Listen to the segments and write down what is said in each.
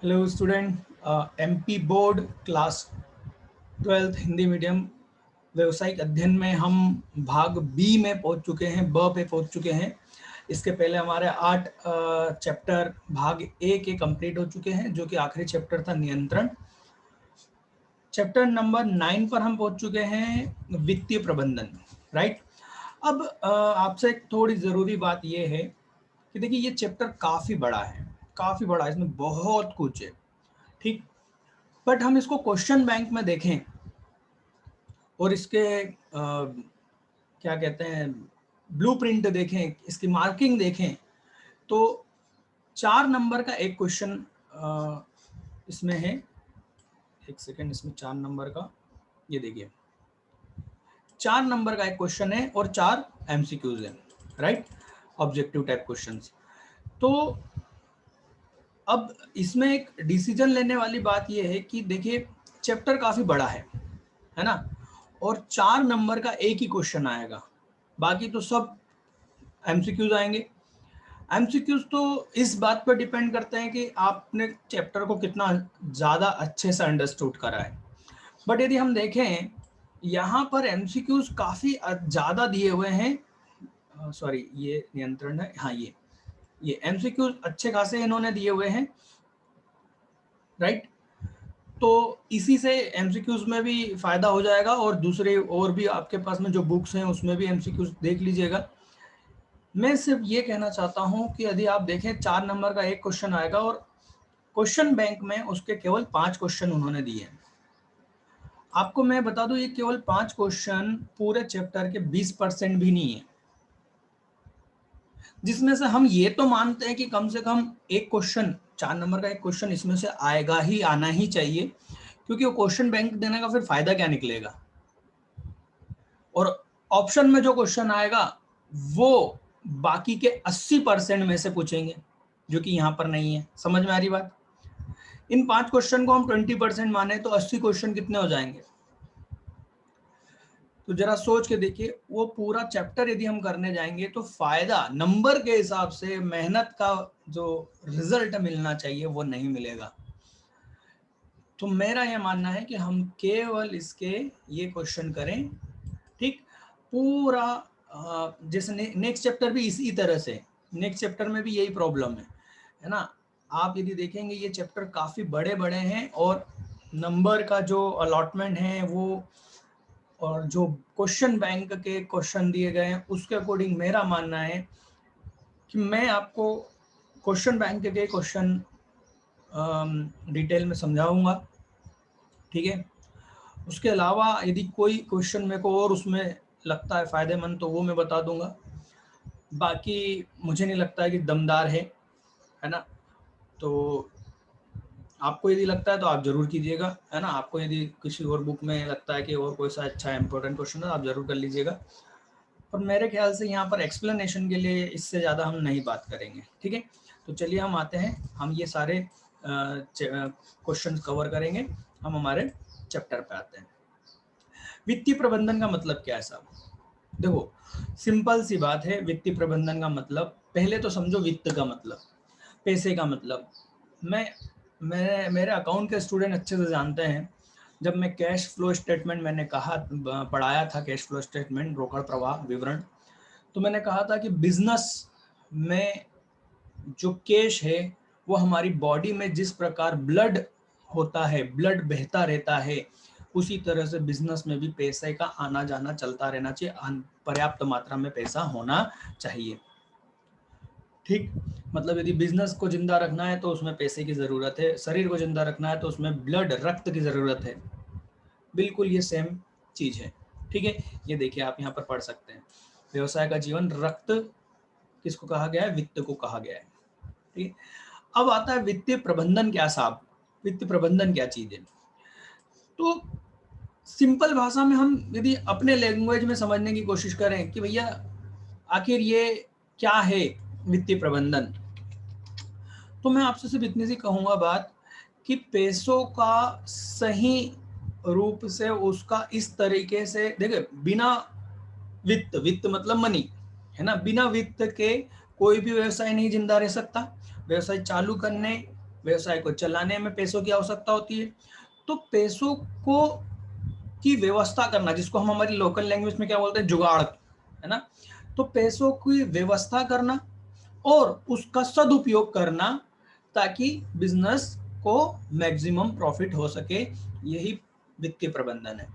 Hello student MP board class 12th Hindi medium व्यवसायिक अध्ययन में हम भाग बी में पहुंच चुके हैं, ब पे पहुंच चुके हैं। इसके पहले हमारे 8 चैप्टर भाग ए के कंप्लीट हो चुके हैं, जो कि आखिरी चैप्टर था नियंत्रण। चैप्टर नंबर 9 पर हम पहुंच चुके हैं, वित्तीय प्रबंधन। राइट। अब आपसे एक थोड़ी ज़रूरी बात यह है कि देखिए ये चैप्टर काफ़ी बड़ा है, काफ़ी बड़ा है, इसमें बहुत कुछ है। ठीक। बट हम इसको क्वेश्चन बैंक में देखें और इसके क्या कहते हैं ब्लूप्रिंट देखें, इसकी मार्किंग देखें, तो 4 नंबर का एक क्वेश्चन इसमें है। एक सेकेंड, इसमें 4 नंबर का, ये देखिए 4 नंबर का एक क्वेश्चन है और 4 एमसीक्यूज हैं। Right, objective type questions. तो अब इसमें एक डिसीजन लेने वाली बात यह है कि देखिए चैप्टर काफ़ी बड़ा है ना, और 4 नंबर का एक ही क्वेश्चन आएगा, बाकी तो सब एमसीक्यूज आएंगे। एमसीक्यूज तो इस बात पर डिपेंड करते हैं कि आपने चैप्टर को कितना ज़्यादा अच्छे से अंडरस्टूड करा है। बट यदि हम देखें यहाँ पर एमसीक्यूज काफ़ी ज़्यादा दिए हुए हैं। सॉरी, ये नियंत्रण है, हाँ ये एमसीक्यूज अच्छे खासे इन्होंने दिए हुए हैं। राइट। तो इसी से एमसीक्यूज में भी फायदा हो जाएगा, और दूसरे और भी आपके पास में जो बुक्स हैं उसमें भी एमसीक्यूज देख लीजिएगा। मैं सिर्फ ये कहना चाहता हूं कि यदि आप देखें 4 नंबर का एक क्वेश्चन आएगा, और क्वेश्चन बैंक में उसके केवल 5 क्वेश्चन उन्होंने दिए हैं। आपको मैं बता दूं, ये केवल 5 क्वेश्चन पूरे चैप्टर के 20% भी नहीं है, जिसमें से हम ये तो मानते हैं कि कम से कम एक क्वेश्चन, 4 नंबर का एक क्वेश्चन इसमें से आएगा ही, आना ही चाहिए, क्योंकि वो क्वेश्चन बैंक देने का फिर फायदा क्या निकलेगा। और ऑप्शन में जो क्वेश्चन आएगा वो बाकी के 80% में से पूछेंगे, जो कि यहाँ पर नहीं है। समझ में आ रही बात? इन 5 क्वेश्चन को हम 20% माने तो 80 क्वेश्चन कितने हो जाएंगे? तो जरा सोच के देखिए, वो पूरा चैप्टर यदि हम करने जाएंगे तो फायदा नंबर के हिसाब से, मेहनत का जो रिजल्ट मिलना चाहिए वो नहीं मिलेगा। तो मेरा यह मानना है कि हम केवल इसके ये क्वेश्चन करें। ठीक। पूरा जैसे नेक्स्ट चैप्टर भी इसी तरह से, नेक्स्ट चैप्टर में भी यही प्रॉब्लम है ना। आप यदि देखेंगे ये चैप्टर काफ़ी बड़े बड़े हैं, और नंबर का जो अलॉटमेंट है वो, और जो क्वेश्चन बैंक के क्वेश्चन दिए गए हैं उसके अकॉर्डिंग मेरा मानना है कि मैं आपको क्वेश्चन बैंक के क्वेश्चन डिटेल में समझाऊंगा। ठीक है। उसके अलावा यदि कोई क्वेश्चन मेरे को और उसमें लगता है फ़ायदेमंद तो वो मैं बता दूंगा। बाकी मुझे नहीं लगता है कि दमदार है ना। तो आपको यदि लगता है तो आप ज़रूर कीजिएगा, है ना। आपको यदि किसी और बुक में लगता है कि और कोई सा अच्छा इंपॉर्टेंट क्वेश्चन है, आप ज़रूर कर लीजिएगा। पर मेरे ख्याल से यहाँ पर एक्सप्लेनेशन के लिए इससे ज़्यादा हम नहीं बात करेंगे। ठीक है। तो चलिए हम आते हैं, हम ये सारे क्वेश्चन कवर करेंगे। हम हमारे चैप्टर पे आते हैं। वित्तीय प्रबंधन का मतलब क्या है साहब? देखो, सिंपल सी बात है। वित्तीय प्रबंधन का मतलब, पहले तो समझो वित्त का मतलब, पैसे का मतलब। मैं मेरे अकाउंट के स्टूडेंट अच्छे से जानते हैं। जब मैं कैश फ्लो स्टेटमेंट, मैंने कहा, पढ़ाया था कैश फ्लो स्टेटमेंट, रोकड़ प्रवाह विवरण, तो मैंने कहा था कि बिजनेस में जो कैश है वो हमारी बॉडी में जिस प्रकार ब्लड होता है, ब्लड बहता रहता है, उसी तरह से बिजनेस में भी पैसे का आना जाना चलता रहना चाहिए, पर्याप्त मात्रा में पैसा होना चाहिए। ठीक। मतलब यदि बिजनेस को जिंदा रखना है तो उसमें पैसे की ज़रूरत है, शरीर को जिंदा रखना है तो उसमें ब्लड, रक्त की ज़रूरत है। बिल्कुल ये सेम चीज़ है। ठीक है। ये देखिए आप यहाँ पर पढ़ सकते हैं, व्यवसाय का जीवन रक्त किसको कहा गया है? वित्त को कहा गया है। ठीक है। अब आता है वित्तीय प्रबंधन क्या साहब? वित्तीय प्रबंधन क्या चीज़ है? तो सिंपल भाषा में हम यदि अपने लैंग्वेज में समझने की कोशिश करें कि भैया आखिर ये क्या है वित्तीय प्रबंधन, तो मैं आपसे सिर्फ इतनी सी कहूँगा बात कि पैसों का सही रूप से उसका इस तरीके से देखिए, बिना वित्त, वित्त मतलब मनी, है ना, बिना वित्त के कोई भी व्यवसाय नहीं जिंदा रह सकता। व्यवसाय चालू करने व्यवसाय को चलाने में पैसों की आवश्यकता होती है। तो पैसों को की व्यवस्था करना, जिसको हम हमारी लोकल लैंग्वेज में क्या बोलते हैं, जुगाड़, है ना। तो पैसों की व्यवस्था करना और उसका सदुपयोग करना ताकि बिजनेस को मैक्सिमम प्रॉफिट हो सके, यही वित्तीय प्रबंधन है।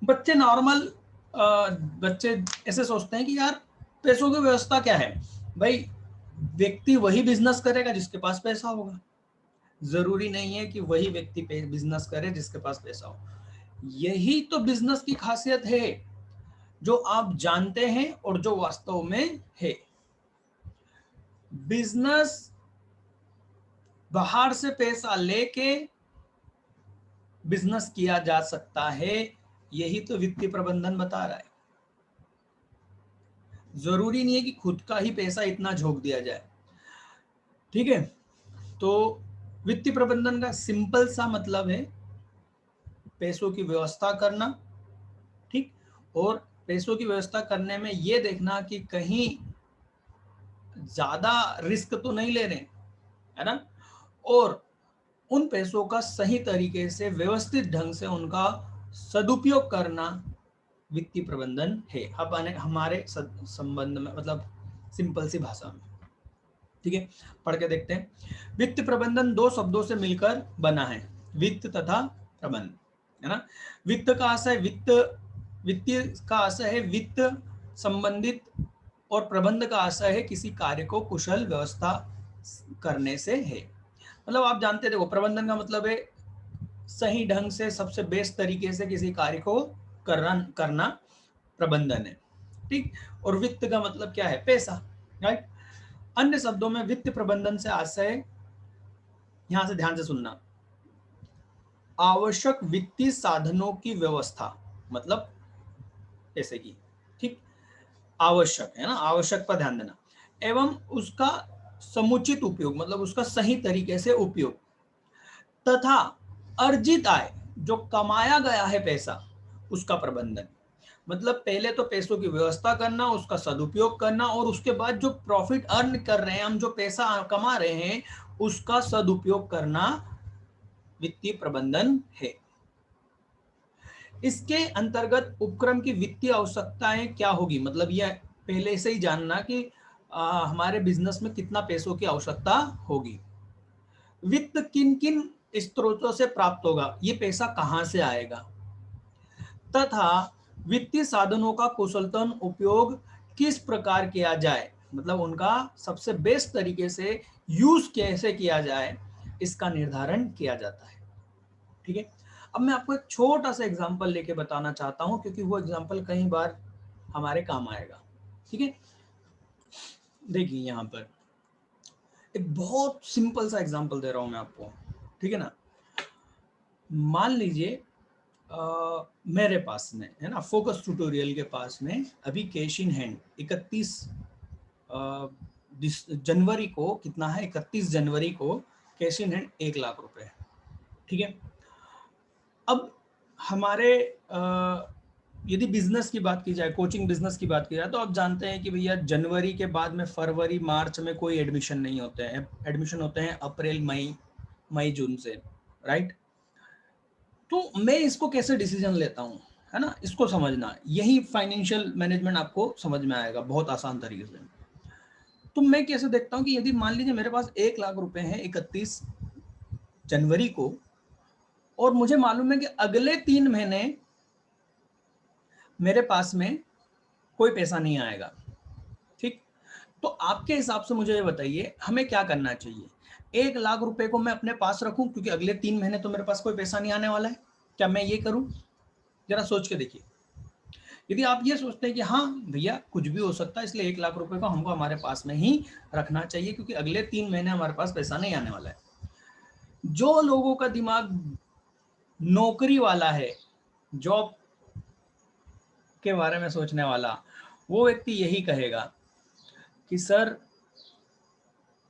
बच्चे नॉर्मल बच्चे ऐसे सोचते हैं कि यार पैसों की व्यवस्था क्या है भाई, व्यक्ति वही बिजनेस करेगा जिसके पास पैसा होगा। जरूरी नहीं है कि वही व्यक्ति बिजनेस करे जिसके पास पैसा हो। यही तो बिजनेस की खासियत है, जो आप जानते हैं और जो वास्तव में है। बिजनेस बाहर से पैसा लेके बिजनेस किया जा सकता है, यही तो वित्तीय प्रबंधन बता रहा है। जरूरी नहीं है कि खुद का ही पैसा इतना झोंक दिया जाए, ठीक है। तो वित्तीय प्रबंधन का सिंपल सा मतलब है पैसों की व्यवस्था करना, ठीक। और पैसों की व्यवस्था करने में यह देखना कि कहीं ज्यादा रिस्क तो नहीं ले रहे, है ना। और उन पैसों का सही तरीके से व्यवस्थित ढंग से उनका सदुपयोग करना वित्तीय प्रबंधन है। अब हमारे संबंध में, मतलब सिंपल सी भाषा में, ठीक है, पढ़ के देखते हैं। वित्त प्रबंधन दो शब्दों से मिलकर बना है, वित्त तथा प्रबंध, है ना। वित्त का आशय वित्तीय का आशय है वित्त संबंधित, और प्रबंध का आशय है किसी कार्य को कुशल व्यवस्था करने से है। मतलब आप जानते, देखो प्रबंधन का मतलब है सही ढंग से सबसे बेस्ट तरीके से किसी कार्य को करना प्रबंधन है, ठीक। और वित्त का मतलब क्या है, पैसा, राइट। अन्य शब्दों में वित्त प्रबंधन से आशय, यहां से ध्यान से सुनना, आवश्यक वित्तीय साधनों की व्यवस्था, मतलब पैसे की, ठीक। आवश्यक है ना, आवश्यक पर ध्यान देना, एवं उसका समुचित उपयोग, मतलब उसका सही तरीके से उपयोग, तथा अर्जित आय, जो कमाया गया है पैसा, उसका प्रबंधन। मतलब पहले तो पैसों की व्यवस्था करना, उसका सदुपयोग करना, और उसके बाद जो प्रॉफिट अर्न कर रहे हैं हम, जो पैसा कमा रहे हैं, उसका सदुपयोग करना वित्तीय प्रबंधन है। इसके अंतर्गत उपक्रम की वित्तीय आवश्यकताएं क्या होगी, मतलब यह पहले से ही जानना कि हमारे बिजनेस में कितना पैसों की आवश्यकता होगी। वित्त किन किन स्रोतों से प्राप्त होगा, ये पैसा कहां से आएगा, तथा वित्तीय साधनों का कुशलतम उपयोग किस प्रकार किया जाए, मतलब उनका सबसे बेस्ट तरीके से यूज कैसे किया जाए, इसका निर्धारण किया जाता है, ठीक है। अब मैं आपको एक छोटा सा एग्जांपल लेके बताना चाहता हूं, क्योंकि वो एग्जांपल कई बार हमारे काम आएगा, ठीक है। देखिए यहां पर एक बहुत सिंपल सा एग्जांपल दे रहा हूं मैं आपको, ठीक है ना। मान लीजिए मेरे पास में है ना, फोकस ट्यूटोरियल के पास में अभी कैश इन हैंड 31 जनवरी को कितना है, 31 जनवरी को कैश इन हैंड 1 लाख रुपए है, ठीक है। अब हमारे यदि बिजनेस की बात की जाए, कोचिंग बिजनेस की बात की जाए, तो आप जानते हैं कि भैया जनवरी के बाद में फरवरी मार्च में कोई एडमिशन नहीं होते हैं, एडमिशन होते हैं अप्रैल मई जून से, राइट। तो मैं इसको कैसे डिसीजन लेता हूँ, है ना, इसको समझना, यही फाइनेंशियल मैनेजमेंट आपको समझ में आएगा बहुत आसान तरीके से। तो मैं कैसे देखता हूँ कि यदि मान लीजिए मेरे पास 1 लाख रुपए हैं 31 जनवरी को, और मुझे मालूम है कि अगले 3 महीने मेरे पास में कोई पैसा नहीं आएगा, ठीक। तो आपके हिसाब से मुझे ये बताइए हमें क्या करना चाहिए। 1 लाख रुपए को मैं अपने पास रखूं क्योंकि अगले 3 महीने तो मेरे पास कोई पैसा नहीं आने वाला है, क्या मैं ये करूं, जरा सोच के देखिए। यदि आप ये सोचते हैं कि हाँ भैया कुछ भी हो सकता है, इसलिए 1 लाख रुपए को हमको हमारे पास में ही रखना चाहिए क्योंकि अगले 3 महीने हमारे पास पैसा नहीं आने वाला है। जो लोगों का दिमाग नौकरी वाला है, जॉब के बारे में सोचने वाला, वो व्यक्ति यही कहेगा कि सर,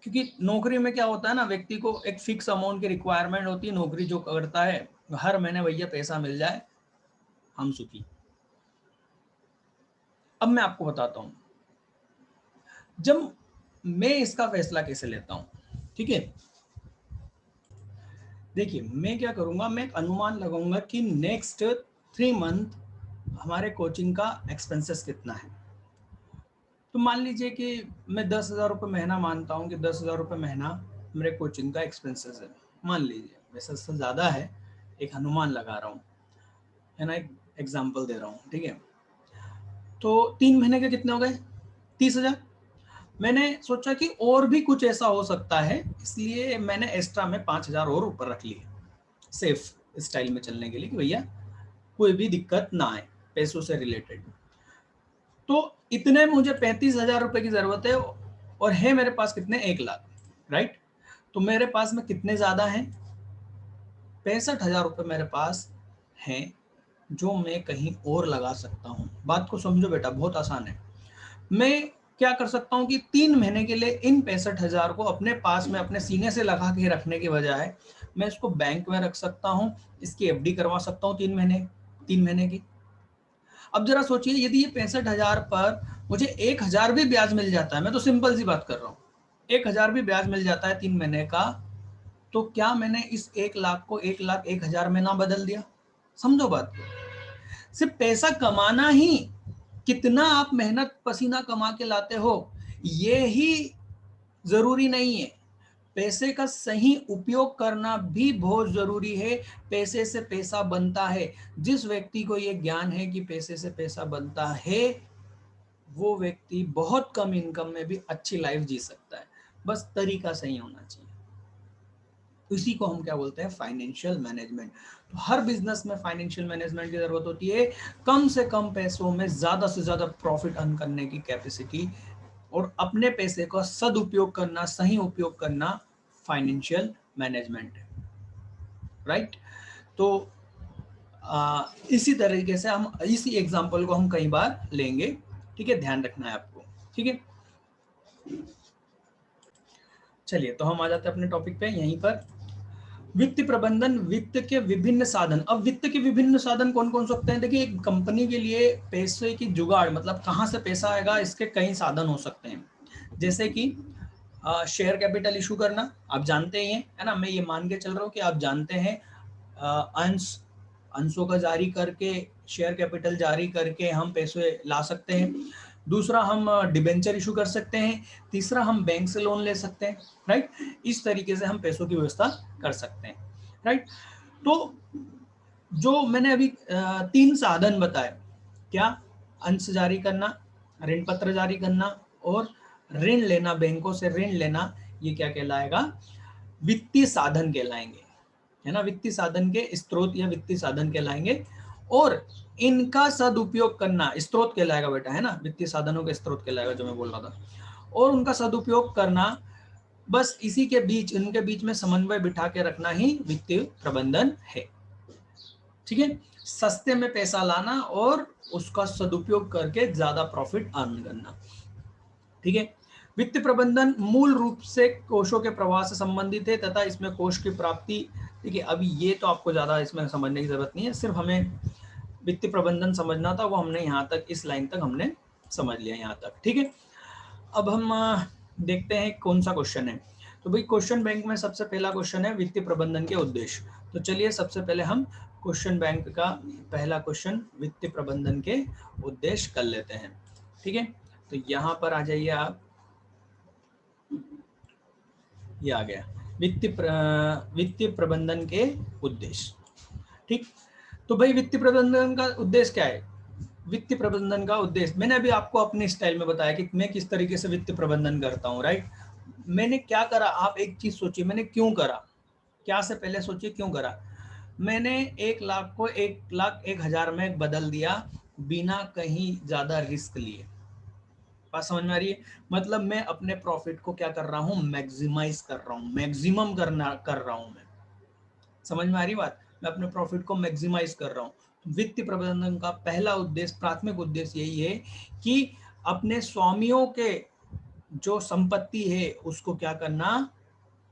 क्योंकि नौकरी में क्या होता है ना, व्यक्ति को एक फिक्स अमाउंट की रिक्वायरमेंट होती है, नौकरी जो करता है हर महीने भैया पैसा मिल जाए हम सुखी। अब मैं आपको बताता हूं जब मैं इसका फैसला कैसे लेता हूं, ठीक है। देखिए मैं क्या करूंगा, मैं एक अनुमान लगाऊंगा कि नेक्स्ट 3 मंथ हमारे कोचिंग का एक्सपेंसेस कितना है। तो मान लीजिए कि मैं 10,000 रुपये महीना मानता हूँ कि 10,000 रुपये महीना मेरे कोचिंग का एक्सपेंसेस है। मान लीजिए, वैसे इससे ज़्यादा है, एक अनुमान लगा रहा हूँ, है ना, एक एग्जाम्पल दे रहा हूँ, ठीक है। तो 3 महीने के कितने हो गए? 30,000। मैंने सोचा कि और भी कुछ ऐसा हो सकता है, इसलिए मैंने एक्स्ट्रा में 5,000 और ऊपर रख लिए, सेफ स्टाइल में चलने के लिए, कि भैया कोई भी दिक्कत ना आए पैसों से रिलेटेड। तो इतने मुझे 35,000 रुपए की जरूरत है, और है मेरे पास कितने? 1 लाख, राइट। तो मेरे पास में कितने ज्यादा हैं? 65,000 रुपये मेरे पास हैं, जो मैं कहीं और लगा सकता हूँ। बात को समझो बेटा, बहुत आसान है। मैं क्या कर सकता हूँ कि 3 महीने के लिए इन 65,000 को अपने पास में अपने सीने से लगा के रखने के बजाय मैं इसको बैंक में रख सकता हूँ, इसकी एफडी करवा सकता हूँ 3 महीने की। अब जरा सोचिए, यदि ये 65,000 पर मुझे 1,000 भी ब्याज मिल जाता है, मैं तो सिंपल सी बात कर रहा हूँ, 1,000 भी ब्याज मिल जाता है 3 महीने का, तो क्या मैंने इस 1 लाख को 1,01,000 में ना बदल दिया? समझो बात को। सिर्फ पैसा कमाना ही, कितना आप मेहनत पसीना कमा के लाते हो, ये ही जरूरी नहीं है। पैसे का सही उपयोग करना भी बहुत जरूरी है। पैसे से पैसा बनता है। जिस व्यक्ति को यह ज्ञान है कि पैसे से पैसा बनता है, वो व्यक्ति बहुत कम इनकम में भी अच्छी लाइफ जी सकता है। बस तरीका सही होना चाहिए। इसी को हम क्या बोलते हैं? Financial management. तो हर बिजनेस में फाइनेंशियल मैनेजमेंट की जरूरत होती है। कम से कम पैसों में ज्यादा से ज्यादा प्रॉफिट अर्न करने की कैपेसिटी, और अपने पैसे का सदुपयोग करना, सही उपयोग करना, फाइनेंशियल मैनेजमेंट है, राइट। तो इसी तरीके से हम इसी एग्जांपल को हम कई बार लेंगे, ठीक है, ध्यान रखना है आपको, ठीक है। चलिए, तो हम आ जाते हैं अपने टॉपिक पे यहीं पर। वित्त प्रबंधन, वित्त के विभिन्न साधन। अब वित्त के विभिन्न साधन कौन कौन से होते हैं? देखिए, एक कंपनी के लिए पैसे की जुगाड़, मतलब कहाँ से पैसा आएगा, इसके कई साधन हो सकते हैं। जैसे कि शेयर कैपिटल इशू करना, आप जानते ही हैं, है ना। मैं ये मान के चल रहा हूँ कि आप जानते हैं, अंशों का जारी करके, शेयर कैपिटल जारी करके हम पैसे ला सकते हैं। दूसरा, हम डिबेंचर इशू कर सकते हैं। तीसरा, हम बैंक से लोन ले सकते हैं, राइट। इस तरीके से हम पैसों की व्यवस्था कर सकते हैं, राइट। तो जो मैंने अभी 3 साधन बताए, क्या? अंश जारी करना, ऋण पत्र जारी करना, और ऋण लेना, बैंकों से ऋण लेना, ये क्या कहलाएगा? वित्तीय साधन कहलाएंगे, है ना। वित्तीय साधन के स्रोत या वित्तीय साधन कहलाएंगे, और इनका सदुपयोग करना स्रोत कहलाएगा बेटा, है ना। वित्तीय साधनों के स्रोत कहलाएगा, जो मैं बोल रहा था, और उनका सदुपयोग करना, बस इसी के बीच, इनके बीच में समन्वय बिठा के रखना ही वित्तीय प्रबंधन है, ठीक है। सस्ते में पैसा लाना और उसका सदुपयोग करके ज्यादा प्रॉफिट अर्न करना, ठीक है। वित्त प्रबंधन मूल रूप से कोषों के प्रवाह से संबंधित है, तथा इसमें कोष की प्राप्ति, देखिए अभी ये तो आपको ज्यादा इसमें समझने की जरूरत नहीं है, सिर्फ हमें वित्त प्रबंधन समझना था, वो हमने यहाँ तक, इस लाइन तक हमने समझ लिया यहाँ तक, ठीक है। अब हम देखते हैं कौन सा क्वेश्चन है। तो भाई, क्वेश्चन बैंक में सबसे पहला क्वेश्चन है वित्तीय प्रबंधन के उद्देश्य। तो चलिए, सबसे पहले हम क्वेश्चन बैंक का पहला क्वेश्चन वित्तीय प्रबंधन के उद्देश्य कर लेते हैं, ठीक है। तो यहाँ पर आ जाइए आप, ये आ गया वित्तीय प्रबंधन के उद्देश्य, ठीक। तो भाई, वित्तीय प्रबंधन का उद्देश्य क्या है? वित्तीय प्रबंधन का उद्देश्य मैंने अभी आपको अपने स्टाइल में बताया कि मैं किस तरीके से वित्तीय प्रबंधन करता हूँ, राइट। मैंने क्या करा, आप एक चीज सोचिए, मैंने क्यों करा, क्या से पहले सोचिए क्यों करा। मैंने 1 लाख को 1,01,000 में बदल दिया, बिना कहीं ज्यादा रिस्क लिए। बात समझ में आ रही है? मतलब मैं अपने प्रॉफिट को क्या कर रहा हूँ? मैक्सिमाइज कर रहा हूँ, मैक्सिमम कर रहा हूँ मैं। समझ में आ रही बात? मैं अपने प्रॉफिट को मैक्सिमाइज कर रहा हूँ। वित्तीय प्रबंधन का पहला उद्देश्य, प्राथमिक उद्देश्य यही है कि अपने स्वामियों के जो संपत्ति है उसको क्या करना?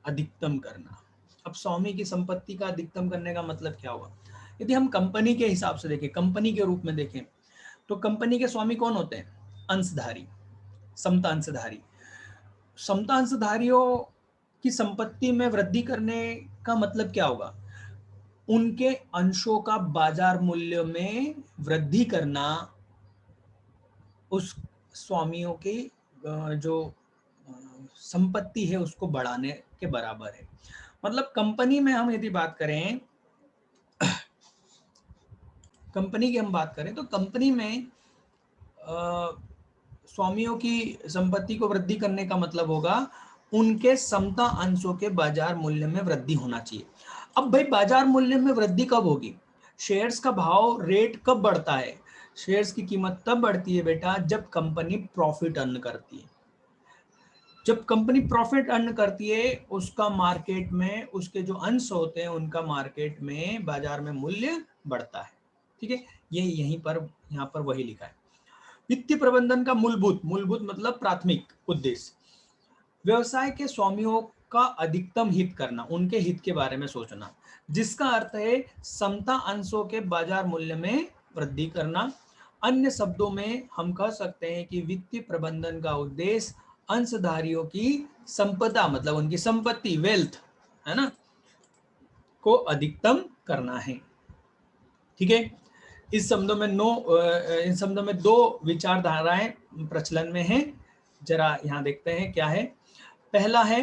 अधिकतम करना। अब स्वामी की संपत्ति का अधिकतम करने का मतलब क्या हुआ? यदि हम कंपनी के हिसाब से देखें, कंपनी के रूप में देखें, तो कंपनी के स्वामी कौन होते हैं? अंशधारी, समता अंशधारी। समता अंशधारियों कि संपत्ति में वृद्धि करने का मतलब क्या होगा? उनके अंशों का बाजार मूल्य में वृद्धि करना उस स्वामियों की जो संपत्ति है उसको बढ़ाने के बराबर है। मतलब कंपनी में हम यदि बात करें, कंपनी की हम बात करें तो कंपनी में स्वामियों की संपत्ति को वृद्धि करने का मतलब होगा उनके समता अंशों के बाजार मूल्य में वृद्धि होना चाहिए। अब भाई बाजार मूल्य में वृद्धि कब होगी? शेयर्स का भाव रेट कब बढ़ता है? शेयर्स की कीमत तब बढ़ती है बेटा जब कंपनी प्रॉफिट अर्न करती है। जब कंपनी प्रॉफिट अर्न करती है उसका मार्केट में उसके जो अंश होते हैं उनका मार्केट में बाजार में मूल्य बढ़ता है। ठीक है, ये यहीं पर यहाँ पर वही लिखा है। वित्तीय प्रबंधन का मूलभूत मूलभूत मतलब प्राथमिक उद्देश्य व्यवसाय के स्वामियों का अधिकतम हित करना, उनके हित के बारे में सोचना, जिसका अर्थ है समता अंशों के बाजार मूल्य में वृद्धि करना। अन्य शब्दों में हम कह सकते हैं कि वित्तीय प्रबंधन का उद्देश्य अंशधारियों की संपदा मतलब उनकी संपत्ति वेल्थ है ना को अधिकतम करना है। ठीक है, इस शब्दों में इन शब्दों में दो विचारधाराएं प्रचलन में हैं। जरा यहाँ देखते हैं क्या है। पहला है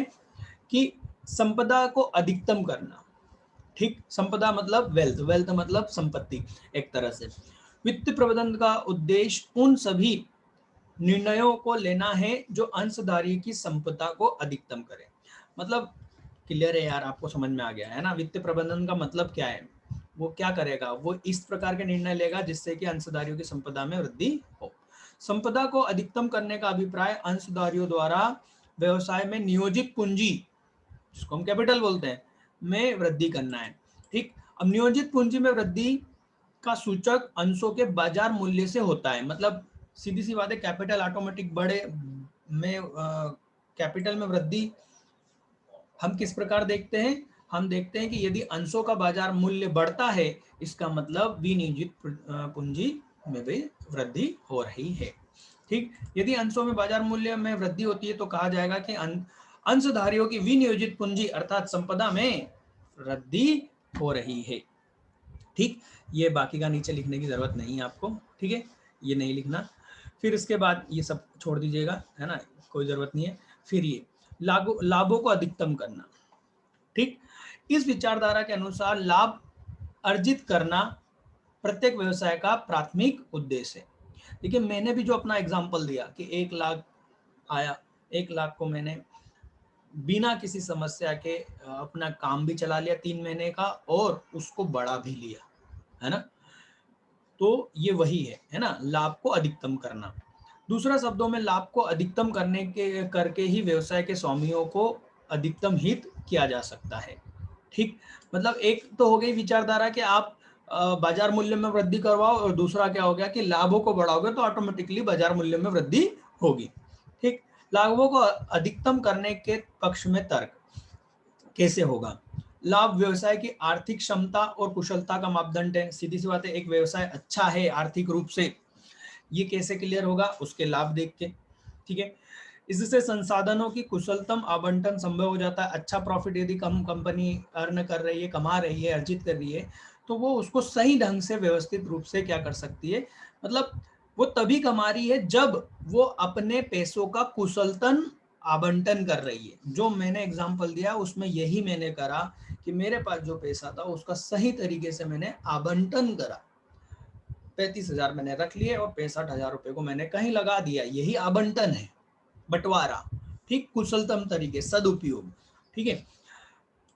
कि संपदा को अधिकतम करना। ठीक, संपदा मतलब वेल्थ, वेल्थ मतलब संपत्ति एक तरह से। वित्त प्रबंधन का उद्देश्य उन सभी निर्णयों को लेना है जो अंशधारी की संपदा को अधिकतम करे। मतलब क्लियर है यार, आपको समझ में आ गया है ना? वित्त प्रबंधन का मतलब क्या है? वो क्या करेगा? वो इस प्रकार के निर्णय लेगा जिससे कि अंशधारियों की संपदा में वृद्धि हो। संपदा को अधिकतम करने का अभिप्राय अंशधारियों द्वारा व्यवसाय में नियोजित पूंजी, जिसको हम कैपिटल बोलते हैं, में वृद्धि करना है। ठीक, अब नियोजित पूंजी में वृद्धि का सूचक अंशों के बाजार मूल्य से होता है। मतलब सीधी सी बात है, कैपिटल ऑटोमेटिक बढ़े में कैपिटल में वृद्धि हम किस प्रकार देखते हैं? हम देखते हैं कि यदि अंशों का बाजार मूल्य बढ़ता है इसका मतलब विनियोजित पूंजी में भी वृद्धि हो रही है। ठीक, यदि अंशों में बाजार मूल्य में वृद्धि होती है तो कहा जाएगा कि अंशधारियों की विनियोजित पूंजी अर्थात संपदा में वृद्धि हो रही है। ठीक, ये बाकी का नीचे लिखने की जरूरत नहीं है आपको। ठीक है, ये नहीं लिखना। फिर इसके बाद ये सब छोड़ दीजिएगा, है ना, कोई जरूरत नहीं है। फिर ये लाभों को अधिकतम करना। ठीक, इस विचारधारा के अनुसार लाभ अर्जित करना प्रत्येक व्यवसाय का प्राथमिक उद्देश्य है। देखिए, मैंने भी जो अपना एग्जांपल दिया कि 1 लाख आया, 1 लाख को मैंने बिना किसी समस्या के अपना काम भी चला लिया 3 महीने का और उसको बढ़ा भी लिया, है ना? तो ये वही है ना, लाभ को अधिकतम करना। दूसरा शब्दों में लाभ को अधिकतम करने के करके ही व्यवसाय के स्वामियों को अधिकतम हित किया जा सकता है। ठीक, मतलब एक तो हो गई विचारधारा कि आप बाजार मूल्य में वृद्धि करवाओ, और दूसरा क्या हो गया कि लाभों को बढ़ाओगे तो ऑटोमेटिकली बाजार मूल्य में वृद्धि होगी। ठीक, लाभों को अधिकतम करने के पक्ष में तर्क कैसे होगा? लाभ व्यवसाय की आर्थिक क्षमता और कुशलता का मापदंड है। सीधी सी बात है, एक व्यवसाय अच्छा है आर्थिक रूप से, ये कैसे क्लियर होगा? उसके लाभ देख के। ठीक है, इससे संसाधनों की कुशलतम आवंटन संभव हो जाता है। अच्छा प्रॉफिट यदि कम कंपनी अर्न कर रही है, कमा रही है, अर्जित कर रही है, तो वो उसको सही ढंग से व्यवस्थित रूप से क्या कर सकती है? मतलब वो तभी कमा रही है जब वो अपने पैसों का कुशलतम आवंटन कर रही है। जो मैंने एग्जांपल दिया उसमें यही मैंने करा कि मेरे पास जो पैसा था उसका सही तरीके से मैंने आवंटन करा। 35,000 मैंने रख लिए और 65,000 रुपए को मैंने कहीं लगा दिया, यही आवंटन है, बंटवारा। ठीक, कुशलतम तरीके, सदुपयोग। ठीक है,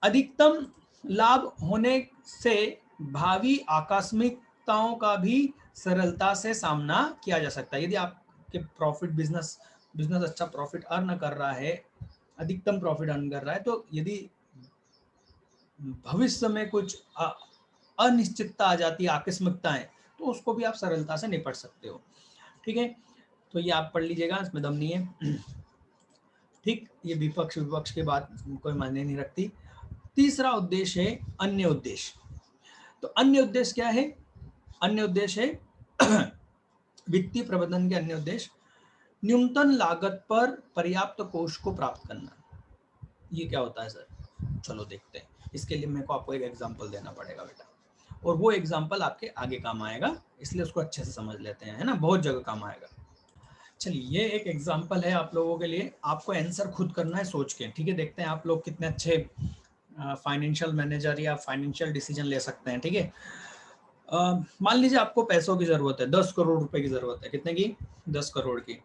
अधिकतम लाभ होने से भावी आकस्मिकताओं का भी सरलता से सामना किया जा सकता है। यदि आपके प्रॉफिट बिजनेस बिजनेस अच्छा प्रॉफिट अर्न कर रहा है, अधिकतम प्रॉफिट अर्न कर रहा है, तो यदि भविष्य में कुछ अनिश्चितता आ जाती है, आकस्मिकताएं, तो उसको भी आप सरलता से निपट सकते हो। ठीक है, तो ये आप पढ़ लीजिएगा, इसमें दम नहीं है। ठीक, ये विपक्ष विपक्ष के बात कोई मायने नहीं रखती। तीसरा उद्देश्य है अन्य उद्देश्य। तो अन्य उद्देश्य क्या है? अन्य उद्देश्य है वित्तीय प्रबंधन के अन्य उद्देश्य न्यूनतम लागत पर पर्याप्त कोष को प्राप्त करना। ये क्या होता है सर? चलो देखते हैं। इसके लिए मेरे को आपको एक एग्जांपल देना पड़ेगा बेटा, और वो एग्जांपल आपके आगे काम आएगा, इसलिए उसको अच्छे से समझ लेते हैं, है ना, बहुत जगह काम आएगा। चलिए ये एक एग्जांपल है आप लोगों के लिए, आपको आंसर खुद करना है सोच के, ठीक है। देखते हैं आप लोग कितने अच्छे फाइनेंशियल मैनेजर या फाइनेंशियल डिसीजन ले सकते हैं, ठीक है। मान लीजिए आपको पैसों की जरूरत है, 10 करोड़ रुपए की जरूरत है। कितने की? 10 करोड़ की।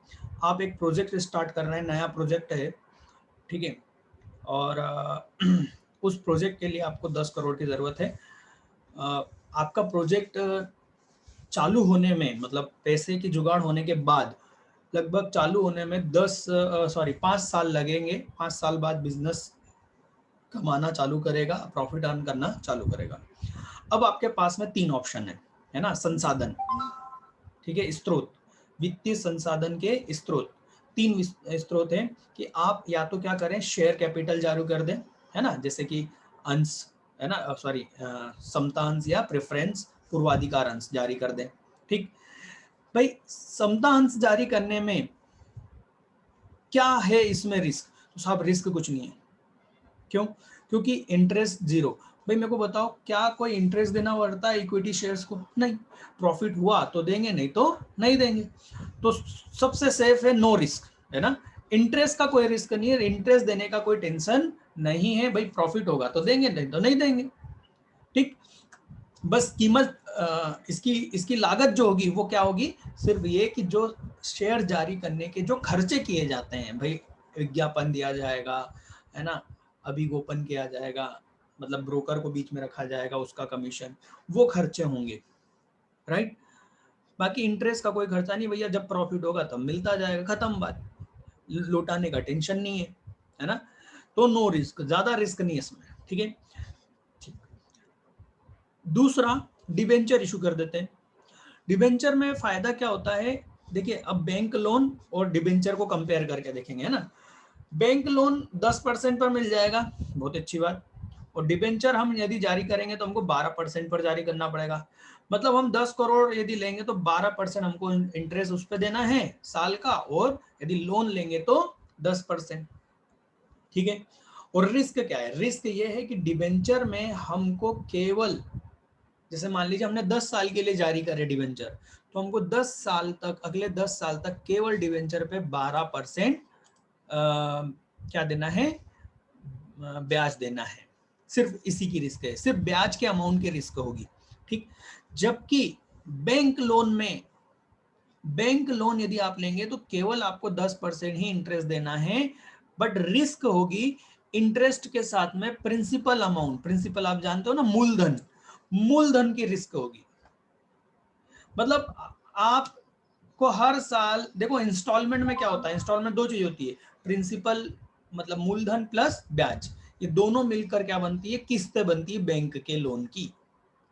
आप एक प्रोजेक्ट स्टार्ट कर रहे हैं, नया प्रोजेक्ट है, ठीक है, और उस प्रोजेक्ट के लिए आपको 10 करोड़ की ज़रूरत है। आपका प्रोजेक्ट चालू होने में, मतलब पैसे की जुगाड़ होने के बाद, लगभग चालू होने में 5 साल लगेंगे। 5 साल बाद बिजनेस कमाना चालू करेगा, प्रॉफिट अर्न करना चालू करेगा। अब आपके पास में 3 ऑप्शन है ना, संसाधन, ठीक है, स्रोत, वित्तीय संसाधन के स्रोत। 3 स्रोत हैं कि आप या तो क्या करें, शेयर कैपिटल जारी कर दें, है ना, जैसे कि अंश, है ना, समता अंश या प्रेफरेंस, पूर्वाधिकार अंश जारी कर दें। ठीक भाई, समता अंश जारी करने में क्या है, इसमें रिस्क? तो साहब रिस्क कुछ नहीं है। क्यों? क्योंकि इंटरेस्ट जीरो। भाई मेरे को बताओ, क्या कोई इंटरेस्ट देना पड़ता है इक्विटी शेयर्स को? नहीं। प्रॉफिट हुआ तो देंगे, नहीं तो नहीं देंगे। तो सबसे सेफ है नो रिस्क, है ना। इंटरेस्ट का कोई रिस्क नहीं है, इंटरेस्ट देने का कोई टेंशन नहीं है। भाई प्रॉफिट होगा तो देंगे, नहीं तो नहीं देंगे। ठीक, बस कीमत इसकी इसकी लागत जो होगी वो क्या होगी? सिर्फ ये कि जो शेयर जारी करने के जो खर्चे किए जाते हैं, भाई विज्ञापन दिया जाएगा, है ना, अभिगोपन किया जाएगा, मतलब ब्रोकर को बीच में रखा जाएगा, उसका कमीशन, वो खर्चे होंगे, राइट। बाकी इंटरेस्ट का कोई खर्चा नहीं भैया, जब प्रॉफिट होगा तब मिलता जाएगा, खत्म बात। लौटाने का टेंशन नहीं है ना। तो नो रिस्क, ज्यादा रिस्क नहीं है इसमें, ठीक है। दूसरा, डिबेंचर इशू कर देते हैं। डिबेंचर में फायदा क्या होता है? देखिए, अब बैंक लोन और डिबेंचर को कंपेयर करके देखेंगे, है ना। बैंक लोन 10% पर मिल जाएगा, बहुत अच्छी बात। और डिबेंचर हम यदि जारी करेंगे तो हमको 12% पर जारी करना पड़ेगा। मतलब हम 10 करोड़ यदि लेंगे तो 12% हमको इंटरेस्ट उस पर देना है साल का, और यदि लोन लेंगे तो 10%, ठीक है। और रिस्क क्या है? रिस्क ये है कि डिबेंचर में हमको केवल, जैसे मान लीजिए हमने 10 साल के लिए जारी करे डिबेंचर, तो हमको 10 साल तक, अगले 10 साल तक केवल डिबेंचर पे 12% क्या देना है, ब्याज देना है। सिर्फ इसी की रिस्क है, सिर्फ ब्याज के अमाउंट की रिस्क होगी, ठीक। जबकि बैंक लोन में, बैंक लोन यदि आप लेंगे तो केवल आपको 10% ही इंटरेस्ट देना है, बट रिस्क होगी इंटरेस्ट के साथ में प्रिंसिपल अमाउंट, प्रिंसिपल आप जानते हो ना, मूलधन, मूलधन की रिस्क होगी। मतलब आपको हर साल, देखो इंस्टॉलमेंट में क्या होता है, इंस्टॉलमेंट 2 चीज होती है, प्रिंसिपल मतलब मूलधन प्लस ब्याज, ये दोनों मिलकर क्या बनती है, किस्तें बनती है बैंक के लोन की,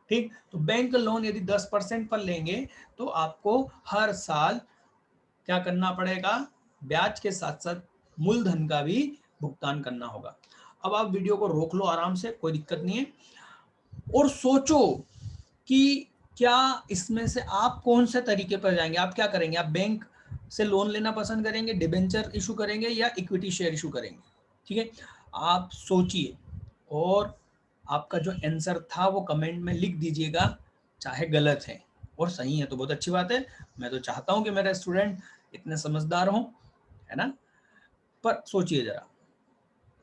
ठीक। तो बैंक लोन यदि 10% पर लेंगे तो आपको हर साल क्या करना पड़ेगा, ब्याज के साथ साथ मूलधन का भी भुगतान करना होगा। अब आप वीडियो को रोक लो आराम से, कोई दिक्कत नहीं है, और सोचो कि क्या इसमें से आप कौन से तरीके पर जाएंगे। आप क्या करेंगे? आप बैंक से लोन लेना पसंद करेंगे, डिबेंचर इशू करेंगे, या इक्विटी शेयर इशू करेंगे? ठीक है, आप सोचिए, और आपका जो आंसर था वो कमेंट में लिख दीजिएगा, चाहे गलत है, और सही है तो बहुत अच्छी बात है। मैं तो चाहता हूं कि मेरे स्टूडेंट इतने समझदार हों, है ना। पर सोचिए जरा,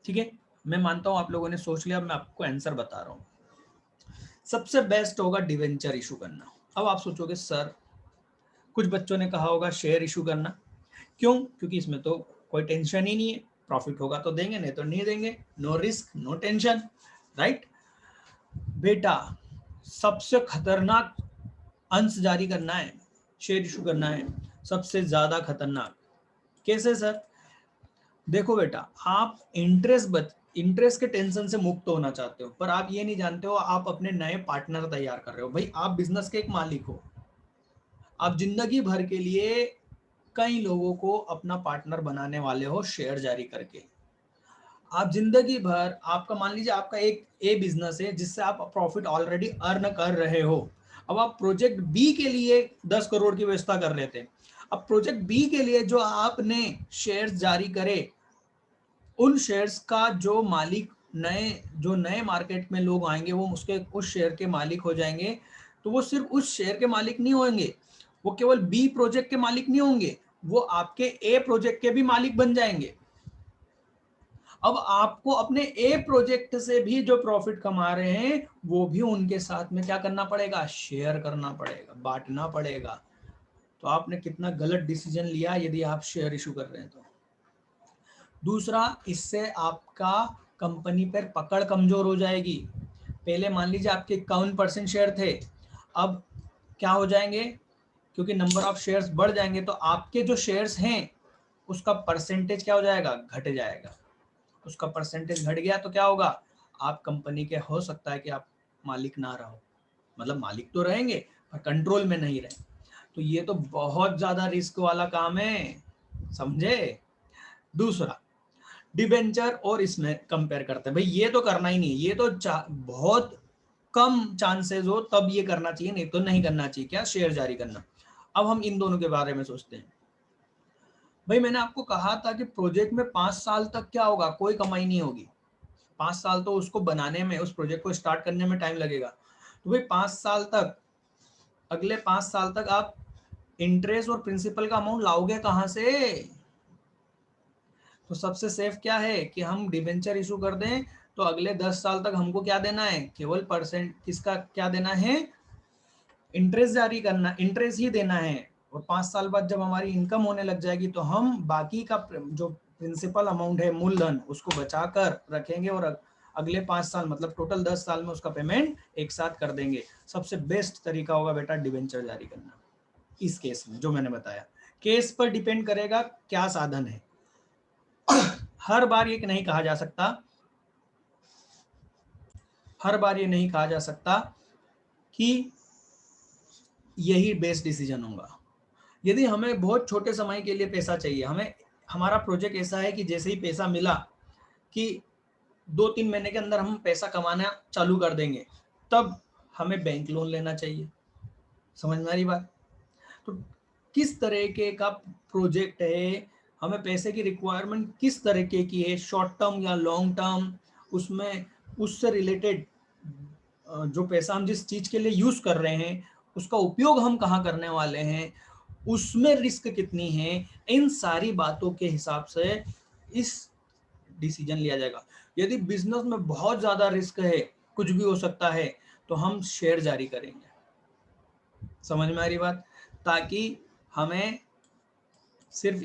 ठीक है। मैं मानता हूं आप लोगों ने सोच लिया, मैं आपको आंसर बता रहा हूं। सबसे बेस्ट होगा डिवेंचर इशू करना। अब आप सोचोगे सर, कुछ बच्चों ने कहा होगा शेयर इशू करना, क्यों? क्योंकि इसमें तो कोई टेंशन ही नहीं है, प्रॉफिट होगा तो देंगे, नहीं तो नहीं देंगे, no risk no tension, right. बेटा, सबसे खतरनाक अंश जारी करना है, शेयर इशू करना है, सबसे ज्यादा खतरनाक। कैसे सर? देखो बेटा, आप इंटरेस्ट के टेंशन से मुक्त होना चाहते हो, पर आप ये नहीं जानते हो आप अपने नए पार्टनर तैयार कर रहे हो। भाई आप बिजनेस के एक मालिक हो, आप जिंदगी भर के लिए कई लोगों को अपना पार्टनर बनाने वाले हो शेयर जारी करके। आप जिंदगी भर, आपका मान लीजिए आपका एक ए बिजनेस है जिससे आप प्रॉफिट ऑलरेडी अर्न कर रहे हो। अब आप प्रोजेक्ट बी के लिए 10 करोड़ की व्यवस्था कर रहे थे। अब प्रोजेक्ट बी के लिए जो आपने शेयर्स जारी करे, उन शेयर्स का जो मालिक जो नए मार्केट में लोग आएंगे वो उसके उस शेयर के मालिक हो जाएंगे। तो वो सिर्फ उस शेयर के मालिक नहीं होंगे, वो केवल बी प्रोजेक्ट के मालिक नहीं होंगे, वो आपके ए प्रोजेक्ट के भी मालिक बन जाएंगे। अब आपको अपने ए प्रोजेक्ट से भी जो प्रॉफिट कमा रहे हैं वो भी उनके साथ में क्या करना पड़ेगा, शेयर करना पड़ेगा, बांटना पड़ेगा। तो आपने कितना गलत डिसीजन लिया यदि आप शेयर इशू कर रहे हैं। तो दूसरा, इससे आपका कंपनी पर पकड़ कमजोर हो जाएगी। पहले मान लीजिए आपके 51% शेयर थे, अब क्या हो जाएंगे, क्योंकि नंबर ऑफ शेयर्स बढ़ जाएंगे तो आपके जो शेयर्स हैं उसका परसेंटेज क्या हो जाएगा, घट जाएगा। उसका परसेंटेज घट गया तो क्या होगा, आप कंपनी के हो सकता है कि आप मालिक ना रहो, मतलब मालिक तो रहेंगे पर कंट्रोल में नहीं रहे। तो ये तो बहुत ज्यादा रिस्क वाला काम है, समझे। दूसरा, डिबेंचर और इसमें कंपेयर करते हैं, भाई ये तो करना ही नहीं, ये तो बहुत कम चांसेस हो तब ये करना चाहिए, नहीं तो नहीं करना चाहिए, क्या, शेयर जारी करना। अब हम इन दोनों के बारे में सोचते हैं। भाई मैंने आपको कहा था कि प्रोजेक्ट में 5 साल तक क्या होगा, कोई कमाई नहीं होगी। 5 साल तो उसको बनाने में, उस प्रोजेक्ट को स्टार्ट करने में टाइम लगेगा। तो भाई 5 साल तक, अगले 5 साल तक आप इंटरेस्ट और प्रिंसिपल का अमाउंट लाओगे कहां से। तो सबसे सेफ क्या है कि हम डिबेंचर इशू कर दें, तो अगले 10 साल तक हमको क्या देना है, केवल परसेंट किसका क्या देना है, इंटरेस्ट जारी करना, इंटरेस्ट ही देना है। और 5 साल बाद जब हमारी इनकम होने लग जाएगी तो हम बाकी का जो प्रिंसिपल अमाउंट है, मूलधन, उसको बचा कर रखेंगे और अगले 5 साल मतलब टोटल 10 साल में उसका पेमेंट एक साथ कर देंगे। सबसे बेस्ट तरीका होगा बेटा डिबेंचर जारी करना। इस केस में जो मैंने बताया, केस पर डिपेंड करेगा क्या साधन है। हर बार ये नहीं कहा जा सकता, हर बार ये नहीं कहा जा सकता कि यही बेस्ट डिसीजन होगा। यदि हमें बहुत छोटे समय के लिए पैसा चाहिए, हमें हमारा प्रोजेक्ट ऐसा है कि जैसे ही पैसा मिला कि 2-3 महीने के अंदर हम पैसा कमाना चालू कर देंगे, तब हमें बैंक लोन लेना चाहिए। समझ में आ रही बात। तो किस तरीके का प्रोजेक्ट है, हमें पैसे की रिक्वायरमेंट किस तरीके की है, शॉर्ट टर्म या लॉन्ग टर्म, उसमें उससे रिलेटेड जो पैसा हम जिस चीज के लिए यूज कर रहे हैं उसका उपयोग हम कहाँ करने वाले हैं, उसमें रिस्क कितनी है, इन सारी बातों के हिसाब से इस डिसीजन लिया जाएगा। यदि बिजनेस में बहुत ज्यादा रिस्क है, कुछ भी हो सकता है, तो हम शेयर जारी करेंगे। समझ में आ रही बात, ताकि हमें सिर्फ,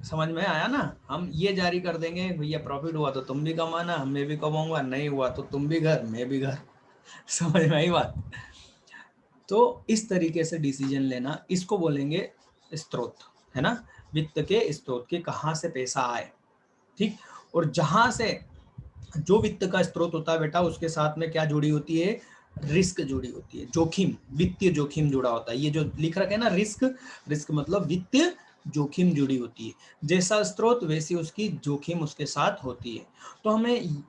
समझ में आया ना, हम ये जारी कर देंगे भैया प्रॉफिट हुआ तो तुम भी कमाना, मैं भी कमाऊंगा, नहीं हुआ तो तुम भी घर, मैं भी घर। समझ में आई बात। तो इस तरीके से डिसीजन लेना, इसको बोलेंगे स्रोत, है ना, वित्त के स्रोत के कहाँ से पैसा आए। ठीक, और जहां से जो वित्त का स्रोत होता है बेटा, उसके साथ में क्या जुड़ी होती है, रिस्क जुड़ी होती है, जोखिम, वित्तीय जोखिम जुड़ा होता है। ये जो लिख रखे है ना रिस्क, रिस्क मतलब वित्तीय जोखिम जुड़ी होती है। जैसा स्रोत वैसी उसकी जोखिम उसके साथ होती है। तो हमें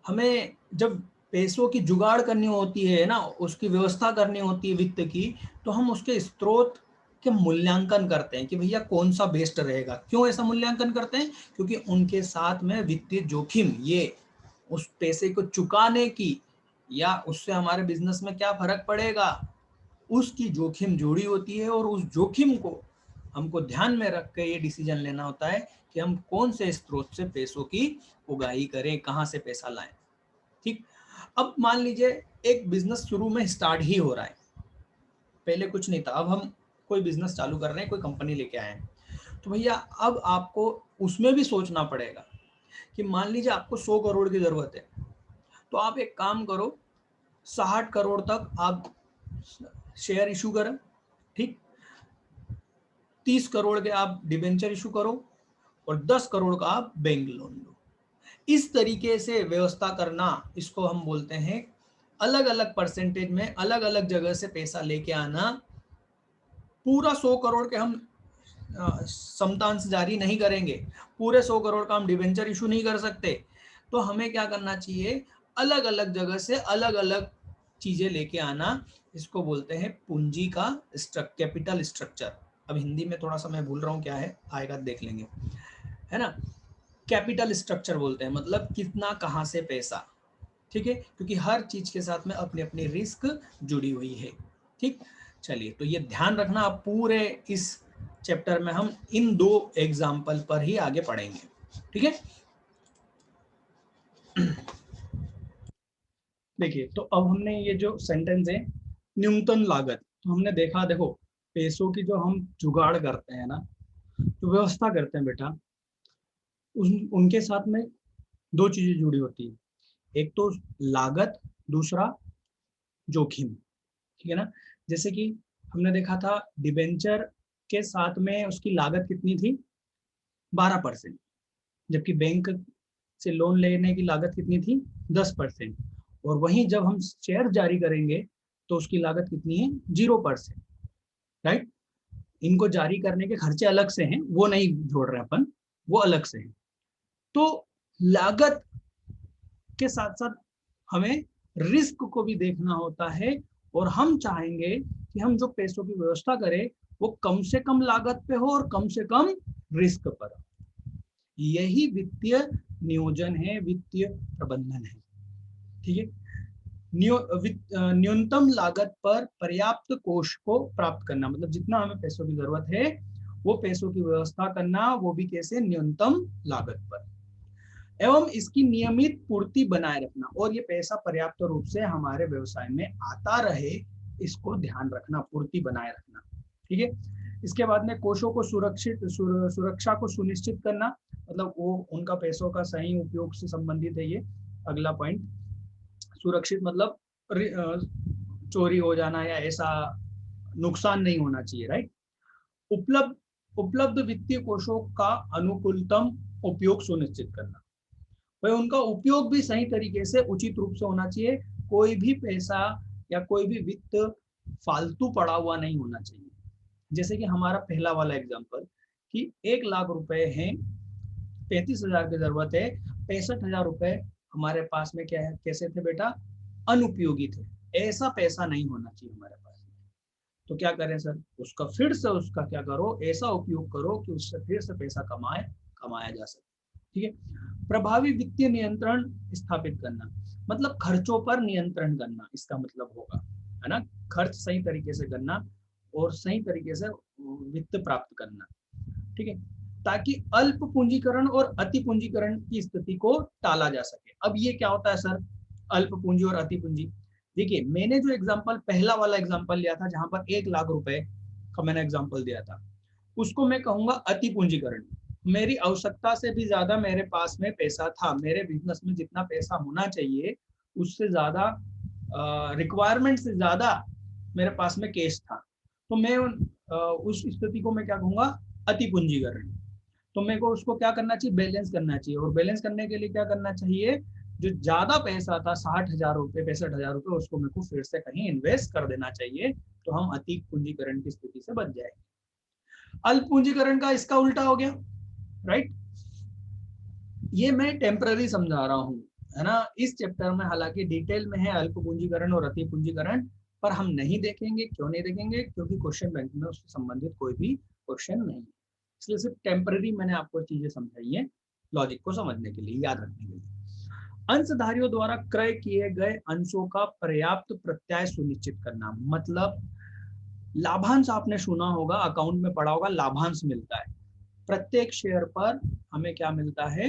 हमें जब पैसों की जुगाड़ करनी होती है ना, उसकी व्यवस्था करनी होती है वित्त की, तो हम उसके स्रोत के मूल्यांकन करते हैं कि भैया कौन सा बेस्ट रहेगा। क्यों ऐसा मूल्यांकन करते हैं, क्योंकि उनके साथ में वित्तीय जोखिम, ये उस पैसे को चुकाने की या उससे हमारे बिजनेस में क्या फर्क पड़ेगा, उसकी जोखिम जुड़ी होती है। और उस जोखिम को हमको ध्यान में रख के ये डिसीजन लेना होता है कि हम कौन से स्रोत से पैसों की उगाही करें, कहाँ से पैसा लाएं। ठीक, अब मान लीजिए एक बिजनेस शुरू में स्टार्ट ही हो रहा है, पहले कुछ नहीं था, अब हम कोई बिजनेस चालू कर रहे हैं, कोई कंपनी लेके आए हैं। तो भैया अब आपको उसमें भी सोचना पड़ेगा कि मान लीजिए आपको 100 करोड़ की जरूरत है, तो आप एक काम करो, 60 करोड़ तक आप शेयर इशू करें। ठीक, 30 करोड़ के आप डिबेंचर इशू करो और 10 करोड़ का आप बैंक लोन लो। इस तरीके से व्यवस्था करना, इसको हम बोलते हैं अलग अलग परसेंटेज में अलग अलग जगह से पैसा लेके आना। पूरा 100 करोड़ के हम समतांश जारी नहीं करेंगे, पूरे 100 करोड़ का हम डिबेंचर इशू नहीं कर सकते। तो हमें क्या करना चाहिए, अलग अलग जगह से अलग अलग चीजें लेके आना। इसको बोलते हैं पूंजी का कैपिटल स्ट्रक्चर। अब हिंदी में थोड़ा सा मैं भूल रहा हूँ क्या है, आएगा देख लेंगे, है ना। कैपिटल स्ट्रक्चर बोलते हैं, मतलब कितना कहाँ से पैसा, ठीक है, क्योंकि हर चीज के साथ में अपनी अपनी रिस्क जुड़ी हुई है। ठीक, चलिए, तो ये ध्यान रखना, आप पूरे इस चैप्टर में हम इन 2 एग्जाम्पल पर ही आगे पढ़ेंगे, ठीक है। देखिए, तो अब हमने ये जो सेंटेंस है न्यूनतम लागत, तो हमने देखा, देखो पैसों की जो हम जुगाड़ करते हैं ना, तो व्यवस्था करते हैं बेटा, उनके साथ में 2 चीजें जुड़ी होती है, एक तो लागत, दूसरा जोखिम, ठीक है ना। जैसे कि हमने देखा था डिबेंचर के साथ में उसकी लागत कितनी थी, 12%, जबकि बैंक से लोन लेने की लागत कितनी थी, 10%। और वहीं जब हम शेयर जारी करेंगे तो उसकी लागत कितनी है, 0%, राइट। इनको जारी करने के खर्चे अलग से हैं, वो नहीं जोड़ रहे अपन, वो अलग से हैं। तो लागत के साथ साथ हमें रिस्क को भी देखना होता है, और हम चाहेंगे कि हम जो पैसों की व्यवस्था करें वो कम से कम लागत पे हो और कम से कम रिस्क पर। यही वित्तीय नियोजन है, वित्तीय प्रबंधन है, ठीक है। न्यूनतम लागत पर पर्याप्त कोष को प्राप्त करना, मतलब जितना हमें पैसों की जरूरत है वो पैसों की व्यवस्था करना, वो भी कैसे, न्यूनतम लागत पर, एवं इसकी नियमित पूर्ति बनाए रखना, और ये पैसा पर्याप्त रूप से हमारे व्यवसाय में आता रहे, इसको ध्यान रखना, पूर्ति बनाए रखना, ठीक है। इसके बाद में कोषों को सुरक्षा को सुनिश्चित करना, मतलब वो उनका पैसों का सही उपयोग से संबंधित है ये अगला पॉइंट। सुरक्षित मतलब चोरी हो जाना या ऐसा नुकसान नहीं होना चाहिए, राइट। उपलब्ध उपलब्ध वित्तीय कोषों का अनुकूलतम उपयोग सुनिश्चित करना, भाई उनका उपयोग भी सही तरीके से उचित रूप से होना चाहिए, कोई भी पैसा या कोई भी वित्त फालतू पड़ा हुआ नहीं होना चाहिए। जैसे कि हमारा पहला वाला एग्जांपल कि 1 लाख रुपए हैं, 35,000 की जरूरत है, 65,000 रुपए हमारे पास में क्या है, कैसे थे बेटा, अनुपयोगी थे, ऐसा पैसा नहीं होना चाहिए हमारे पास। तो क्या करें सर, उसका फिर से उसका क्या करो, ऐसा उपयोग करो कि उससे फिर से पैसा कमाया जा सके, ठीक है। प्रभावी वित्तीय नियंत्रण स्थापित करना, मतलब खर्चों पर नियंत्रण करना, इसका मतलब होगा, है ना, खर्च सही तरीके से करना और सही तरीके से वित्त प्राप्त करना, ठीक है, ताकि अल्प पूंजीकरण और अति पूंजीकरण की स्थिति को टाला जा सके। अब ये क्या होता है सर, अल्प पूंजी और अति पूंजी, देखिए मैंने जो एग्जांपल पहला वाला एग्जांपल लिया था जहां पर 1 लाख रुपए का मैंने एग्जांपल दिया था, उसको मैं कहूंगा अति पूंजीकरण। मेरी आवश्यकता से भी ज्यादा मेरे पास में पैसा था, मेरे बिजनेस में जितना पैसा होना चाहिए उससे ज्यादा, रिक्वायरमेंट से ज्यादा मेरे पास में कैश था, तो मैं उस स्थिति को मैं क्या कहूंगा, अति पूंजीकरण। तो मेरे को उसको क्या करना चाहिए, बैलेंस करना चाहिए, और बैलेंस करने के लिए क्या करना चाहिए, जो ज्यादा पैसा था 60,000 रुपए 65,000 रुपए, उसको मेरे को फिर से कहीं इन्वेस्ट कर देना चाहिए, तो हम अति पूंजीकरण की स्थिति से बच जाएंगे। अल्प पूंजीकरण का इसका उल्टा हो गया, राइट। ये मैं टेम्पररी समझा रहा हूँ, है ना। इस चैप्टर में हालांकि डिटेल में है अल्प पूंजीकरण और अति पूंजीकरण, पर हम नहीं देखेंगे, क्यों नहीं देखेंगे, क्योंकि क्वेश्चन बैंक में उससे संबंधित कोई भी क्वेश्चन नहीं है, इसलिए सिर्फ टेम्पररी मैंने आपको चीजें समझाई है, लॉजिक को समझने के लिए, याद रखने के लिए। अंशधारियों द्वारा क्रय किए गए अंशों का पर्याप्त प्रत्याय सुनिश्चित करना, मतलब लाभांश आपने सुना होगा, अकाउंट में पड़ा होगा, लाभांश मिलता है प्रत्येक शेयर पर, हमें क्या मिलता है,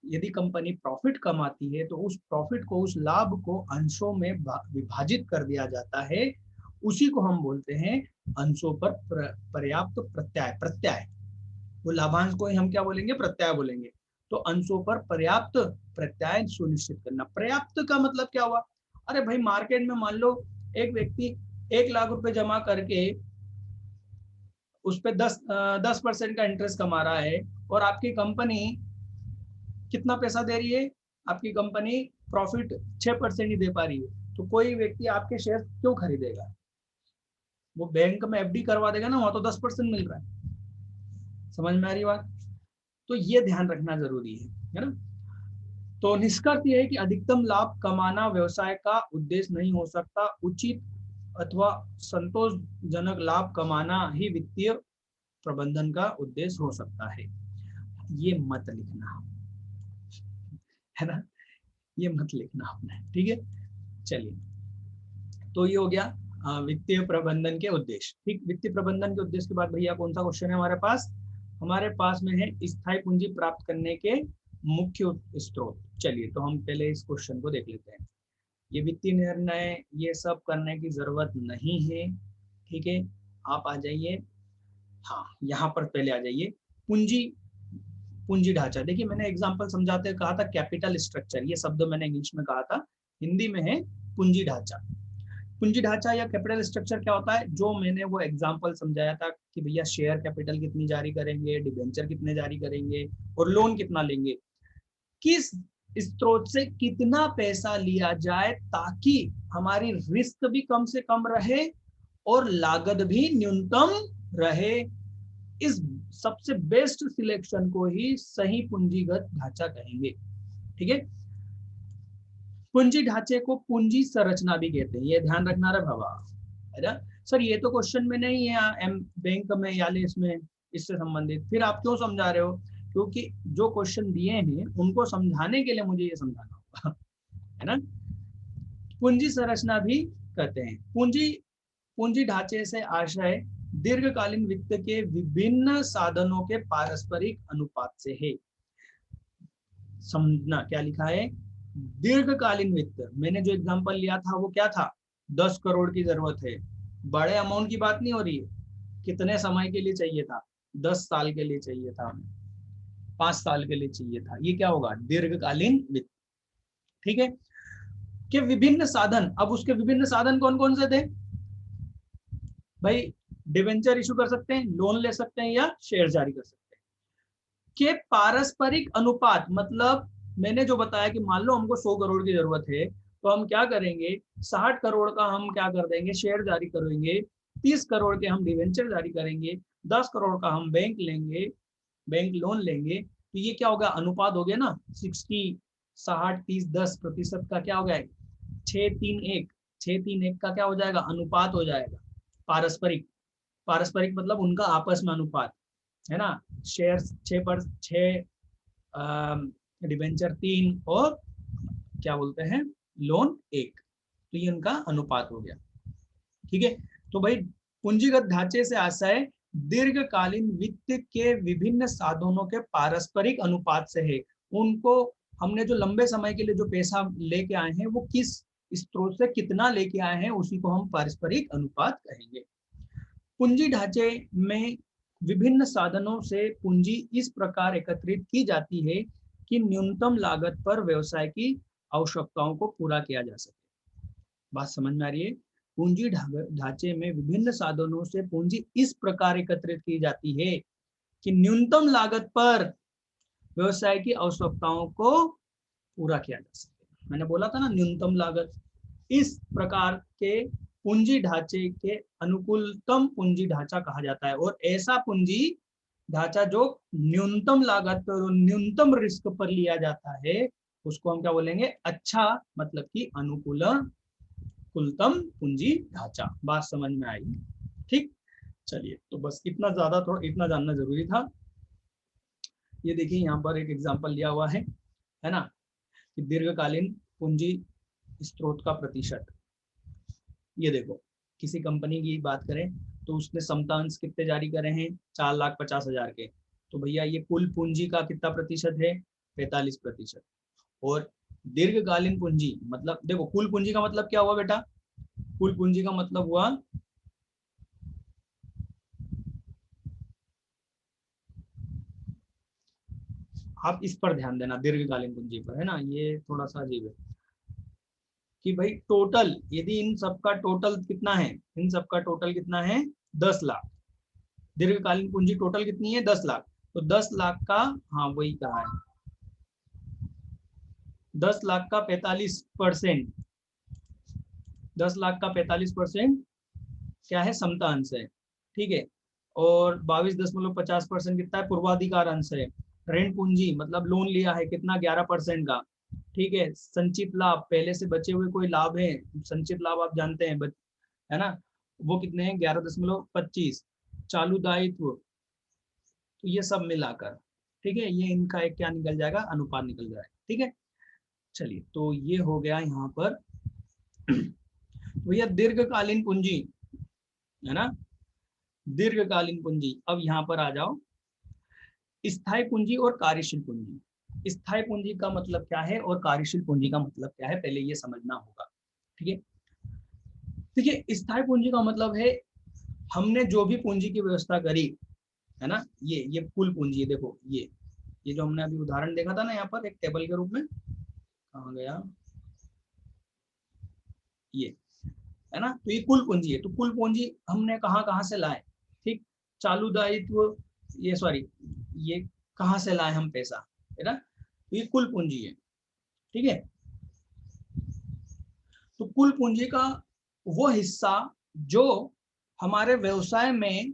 यदि कंपनी प्रॉफिट कमाती है तो उस प्रॉफिट को, उस लाभ को अंशों में विभाजित कर दिया जाता है, उसी को हम बोलते हैं अंशों पर पर्याप्त प्रत्याय। प्रत्याय, वो लाभांश को ही हम क्या बोलेंगे, प्रत्याय बोलेंगे। तो अंशों पर पर्याप्त प्रत्याय सुनिश्चित करना, पर्याप्त का मतलब क्या हुआ, अरे भाई मार्केट में मान लो एक व्यक्ति 1 लाख रुपए जमा करके उस पर 10% का इंटरेस्ट कमा रहा है, और आपकी कंपनी कितना पैसा दे रही है, आपकी कंपनी प्रॉफिट 6% ही दे पा रही है, तो कोई व्यक्ति आपके शेयर क्यों खरीदेगा, वो बैंक में एफडी करवा देगा ना, वहां तो 10% मिल रहा है। समझ में आ रही बात, तो ये ध्यान रखना जरूरी है ना। तो निष्कर्ष ये है कि अधिकतम लाभ कमाना व्यवसाय का उद्देश्य नहीं हो सकता, उचित अथवा संतोषजनक लाभ कमाना ही वित्तीय प्रबंधन का उद्देश्य हो सकता है। ये मत लिखना, है ना, ये मत लिखना आपने, ठीक है। चलिए, तो ये हो गया वित्तीय प्रबंधन के उद्देश्य। ठीक, वित्तीय प्रबंधन के उद्देश्य के बाद भैया कौन सा क्वेश्चन है हमारे पास? हमारे पास में है स्थायी पूंजी प्राप्त करने के मुख्य स्रोत। चलिए, तो हम पहले इस क्वेश्चन को देख लेते हैं। ये वित्तीय निर्णय ये सब करने की जरूरत नहीं है, ठीक है। आप आ जाइए, हाँ यहाँ पर पहले आ जाइए। पूंजी, पूंजी ढांचा, देखिए मैंने एग्जांपल समझाते कहा था कैपिटल स्ट्रक्चर, ये शब्द मैंने इंग्लिश में कहा था, हिंदी में है पूंजी ढांचा। पूंजी ढांचा या कैपिटल स्ट्रक्चर क्या होता है, जो मैंने वो एग्जांपल समझाया था कि भैया शेयर कैपिटल कितनी जारी करेंगे, डिबेंचर कितने जारी करेंगे और लोन कितना लेंगे, किस स्रोत से कितना पैसा लिया जाए ताकि हमारी रिस्क भी कम से कम रहे और लागत भी न्यूनतम रहे। इस सबसे बेस्ट सिलेक्शन को ही सही पूंजीगत ढांचा कहेंगे, ठीक है। पूंजी ढांचे को पूंजी संरचना भी कहते हैं, ये ध्यान रखना रे बाबा, है ना। सर ये तो क्वेश्चन में नहीं है बैंक में या इसमें इससे संबंधित, फिर आप क्यों समझा रहे हो? क्योंकि जो क्वेश्चन दिए हैं उनको समझाने के लिए मुझे ये समझाना होगा, है ना। पूंजी संरचना भी कहते हैं। पूंजी, पूंजी ढांचे से आशय दीर्घकालीन वित्त के विभिन्न साधनों के पारस्परिक अनुपात से है। समझना क्या लिखा है, दीर्घकालीन वित्त, मैंने जो एग्जांपल लिया था वो क्या था, 10 करोड़ की जरूरत है, बड़े अमाउंट की बात नहीं हो रही है, कितने समय के लिए चाहिए था, 10 साल के लिए चाहिए था, 5 साल के लिए चाहिए था, ये क्या होगा, दीर्घकालीन वित्त, ठीक है। के विभिन्न साधन, अब उसके विभिन्न साधन कौन कौन से थे भाई, डिवेंचर इशू कर सकते हैं, लोन ले सकते हैं या शेयर जारी कर सकते हैं। के पारस्परिक अनुपात, मतलब मैंने जो बताया कि मान लो हमको 100 करोड़ की जरूरत है, तो हम क्या करेंगे, 60 करोड़ का हम क्या कर देंगे, शेयर जारी करेंगे, 30 करोड़ के हम डिवेंचर जारी करेंगे, 10 करोड़ का हम बैंक लेंगे, बैंक लोन लेंगे। तो ये क्या होगा, अनुपात हो गया ना, 60 60 30 10% का क्या हो गया, 6-3-1, 6-3-1 का क्या हो जाएगा, अनुपात हो जाएगा। पारस्परिक, पारस्परिक मतलब उनका आपस में अनुपात, है ना। शेयर 6 डिबेंचर 3 और क्या बोलते हैं, लोन 1, तो ये उनका अनुपात हो गया, ठीक है। तो भाई पूंजीगत ढांचे से आशय दीर्घकालीन वित्त के विभिन्न साधनों के पारस्परिक अनुपात से है। उनको हमने जो लंबे समय के लिए जो पैसा लेके आए हैं वो किस स्रोत से कितना लेके आए हैं, उसी को हम पारस्परिक अनुपात कहेंगे। पूंजी ढांचे में विभिन्न साधनों से पूंजी इस प्रकार एकत्रित की जाती है कि न्यूनतम लागत पर व्यवसाय की आवश्यकताओं को पूरा किया जा सके। बात समझ में आ रही है? पूंजी ढांचे में विभिन्न साधनों से पूंजी इस प्रकार एकत्रित की जाती है कि न्यूनतम लागत पर व्यवसाय की आवश्यकताओं को पूरा किया जा सके। मैंने बोला था ना न्यूनतम लागत, इस प्रकार के पूंजी ढांचे के अनुकूलतम पूंजी ढांचा कहा जाता है। और ऐसा पूंजी ढांचा जो न्यूनतम लागत पर और न्यूनतम रिस्क पर लिया जाता है उसको हम क्या बोलेंगे, अच्छा मतलब कि अनुकूलतम पूंजी ढांचा। बात समझ में आई? ठीक, चलिए तो बस इतना ज्यादा, थोड़ा इतना जानना जरूरी था। ये देखिए यहाँ पर एक एग्जांपल दिया हुआ है ना, कि दीर्घकालीन पूंजी स्रोत का प्रतिशत। ये देखो, किसी कंपनी की बात करें तो उसने समतांश कितने जारी करे हैं, 4,50,000 के, तो भैया ये कुल पूंजी का कितना प्रतिशत है, 45%। और दीर्घकालीन पूंजी मतलब, देखो कुल पूंजी का मतलब क्या हुआ बेटा, कुल पूंजी का मतलब हुआ आप इस पर ध्यान देना, दीर्घकालीन पूंजी पर, है ना, ये थोड़ा सा अजीब है कि भाई टोटल, यदि इन सबका टोटल कितना है, इन सबका टोटल कितना है, 10 लाख, दीर्घकालीन पूंजी टोटल कितनी है, 10 लाख, तो 10 लाख का, हाँ वही कहा है, 10 लाख का 45%, 10 लाख का 45% क्या है, समता अंश है, ठीक है। और 22.50% कितना है, पूर्वाधिकार अंश है। ऋण पूंजी मतलब लोन लिया है कितना, 11% का, ठीक है। संचित लाभ, पहले से बचे हुए कोई लाभ है, संचित लाभ आप जानते हैं है ना, वो कितने हैं, 11.25। चालू दायित्व, तो ये सब मिलाकर, ठीक है, ये इनका एक क्या निकल जाएगा, अनुपात निकल जाएगा, ठीक है। चलिए, तो ये हो गया यहाँ पर भैया दीर्घकालीन पूंजी, है ना, दीर्घकालीन पूंजी। अब यहाँ पर आ जाओ, स्थायी पूंजी और कार्यशील पूंजी। स्थायी पूंजी का मतलब क्या है और कार्यशील पूंजी का मतलब क्या है, पहले ये समझना होगा। ठीक है, देखिए स्थायी पूंजी का मतलब है हमने जो भी पूंजी की व्यवस्था करी, है ना, ये कुल पूंजी है। देखो ये जो हमने अभी उदाहरण देखा था ना यहाँ पर एक टेबल के रूप में, कहाँ गया ये, है ना, तो ये कुल पूंजी है। तो कुल पूंजी हमने कहाँ कहाँ से लाए, ठीक, चालू दायित्व, ये सॉरी, ये कहाँ से लाए हम पैसा, है ना, तो ये कुल पूंजी है। ठीक है, तो कुल पूंजी का वो हिस्सा जो हमारे व्यवसाय में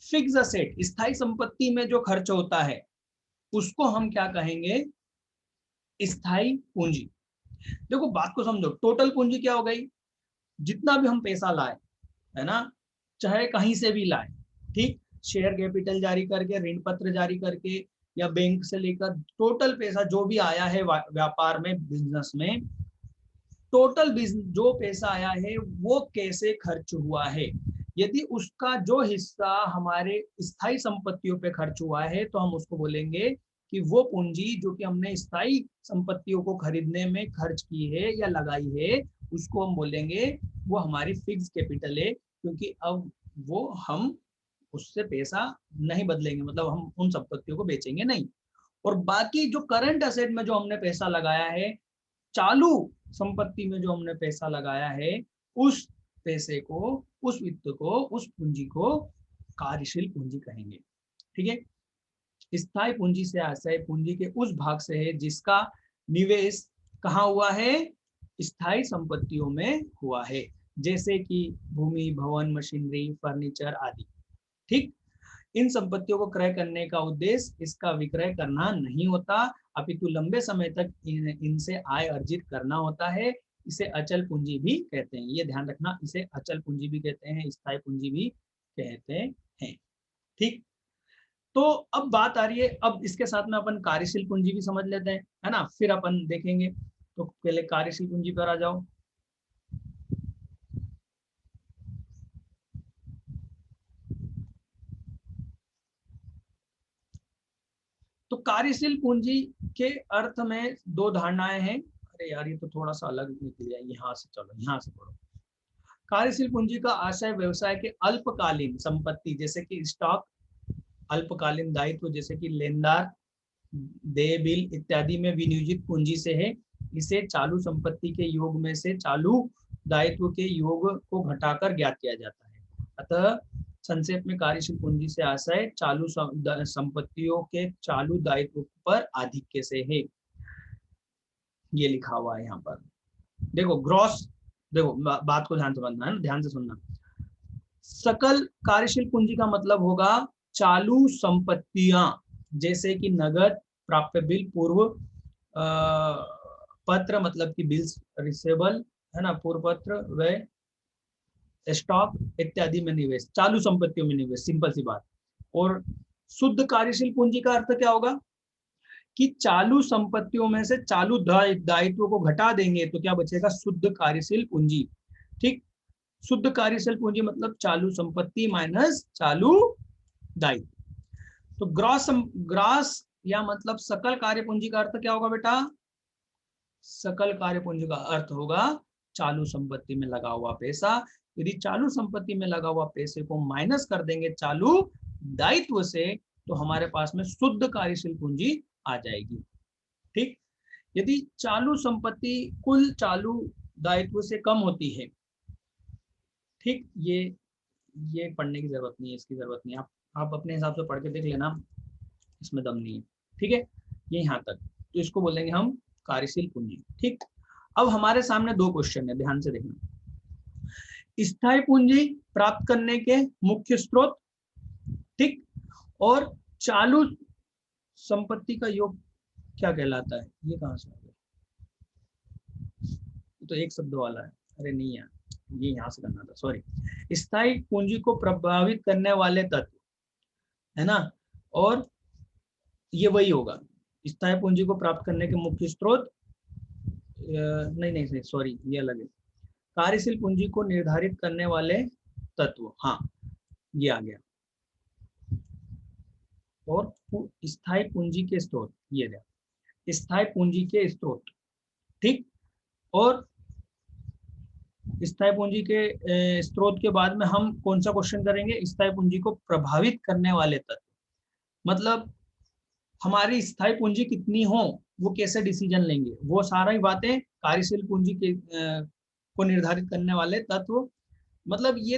फिक्स असेट, स्थायी संपत्ति में जो खर्च होता है, उसको हम क्या कहेंगे, स्थायी पूंजी। देखो बात को समझो, टोटल पूंजी क्या हो गई, जितना भी हम पैसा लाए, है ना, चाहे कहीं से भी लाए, ठीक, शेयर कैपिटल जारी करके, ऋण पत्र जारी करके, या बैंक से लेकर टोटल पैसा जो भी आया है व्यापार में, बिजनेस में, टोटल बिजनेस जो पैसा आया है वो कैसे खर्च हुआ है। यदि उसका जो हिस्सा हमारे स्थायी संपत्तियों पे खर्च हुआ है तो हम उसको बोलेंगे कि वो पूंजी जो कि हमने स्थायी संपत्तियों को खरीदने में खर्च की है या लगाई है, उसको हम बोलेंगे वो हमारी फिक्स कैपिटल है, क्योंकि अब वो हम उससे पैसा नहीं बदलेंगे, मतलब हम उन संपत्तियों को बेचेंगे नहीं। और बाकी जो करंट असेट में जो हमने पैसा लगाया है, चालू संपत्ति में जो हमने पैसा लगाया है, उस पैसे को, उस वित्त को, उस पूंजी को कार्यशील पूंजी कहेंगे। ठीक है, स्थायी पूंजी से आशय पूंजी के उस भाग से है जिसका निवेश कहाँ हुआ है, स्थायी संपत्तियों में हुआ है, जैसे कि भूमि, भवन, मशीनरी, फर्नीचर आदि। ठीक, इन संपत्तियों को क्रय करने का उद्देश्य इसका विक्रय करना नहीं होता, अपितु लंबे समय तक इनसे आय अर्जित करना होता है। इसे अचल पूंजी भी कहते हैं, ये ध्यान रखना, इसे अचल पूंजी भी कहते हैं, स्थायी पूंजी भी कहते हैं। ठीक, तो अब बात आ रही है, अब इसके साथ में अपन कार्यशील पूंजी भी समझ लेते हैं, है ना, फिर अपन देखेंगे। तो पहले कार्यशील पूंजी पर आ जाओ। तो कार्यशील पूंजी के अर्थ में दो धारणाएं हैं। अरे यार ये तो थोड़ा सा अलग निकल, यहाँ से चलो, यहाँ से पढ़ो। कार्यशील पूंजी का आशय व्यवसाय के अल्पकालीन संपत्ति जैसे कि स्टॉक, अल्पकालीन दायित्व जैसे कि लेनदार, देय बिल इत्यादि में विनियोजित पूंजी से है। इसे चालू संपत्ति के योग में से चालू दायित्व के योग को घटाकर ज्ञात किया जाता है। अतः संक्षेप में कार्यशील पूंजी से आशय चालू संपत्तियों के चालू दायित्व पर आधिक्य से है, ये लिखा हुआ है यहाँ पर। देखो ग्रॉस, देखो बात को ध्यान से समझना है, ध्यान से सुनना। सकल कार्यशील पूंजी का मतलब होगा चालू संपत्तियां, जैसे कि नगद, प्राप्य बिल, पूर्व पत्र मतलब कि बिल्स रिसेबल, है ना, पूर्व पत्र, व स्टॉक इत्यादि में निवेश, चालू संपत्तियों में निवेश, सिंपल सी बात। और शुद्ध कार्यशील पूंजी का अर्थ क्या होगा कि चालू संपत्तियों में से चालू दायित्व को घटा देंगे तो क्या बचेगा, शुद्ध कार्यशील पूंजी। ठीक, शुद्ध कार्यशील पूंजी मतलब चालू संपत्ति माइनस चालू दायित्व। तो ग्रॉस या मतलब सकल कार्य पूंजी का अर्थ क्या होगा बेटा, सकल कार्य पूंजी का अर्थ होगा चालू संपत्ति में लगा हुआ पैसा। यदि चालू संपत्ति में लगा हुआ पैसे को माइनस कर देंगे चालू दायित्व से, तो हमारे पास में शुद्ध कार्यशील पूंजी आ जाएगी। ठीक, यदि चालू संपत्ति कुल चालू दायित्व से कम होती है, ठीक, ये पढ़ने की जरूरत नहीं है, इसकी जरूरत नहीं है, आप अपने हिसाब से पढ़ के देख लेना, इसमें दम नहीं है। ठीक है, ये यहाँ तक, तो इसको बोलेंगे हम कार्यशील पूंजी। ठीक, अब हमारे सामने दो क्वेश्चन है, ध्यान से देखना। स्थायी पूंजी प्राप्त करने के मुख्य स्रोत, ठीक, और चालू संपत्ति का योग क्या कहलाता है, ये कहां से आ गया, तो एक शब्द वाला है, अरे नहीं यार, ये यहाँ से करना था, सॉरी। स्थायी पूंजी को प्रभावित करने वाले तत्व, है ना, और ये वही होगा, स्थायी पूंजी को प्राप्त करने के मुख्य स्रोत, नहीं नहीं नहीं, सॉरी, ये अलग है। कार्यशील पूंजी को निर्धारित करने वाले तत्व, हाँ ये आ गया। और स्थायी पूंजी के स्रोत, ये रहा स्थायी पूंजी के स्रोत, ठीक। और स्थायी पूंजी के स्रोत के बाद में हम कौन सा क्वेश्चन करेंगे, स्थायी पूंजी को प्रभावित करने वाले तत्व। मतलब हमारी स्थायी पूंजी कितनी हो, वो कैसे डिसीजन लेंगे, वो सारी बातें कार्यशील पूंजी के को निर्धारित करने वाले तत्व। मतलब ये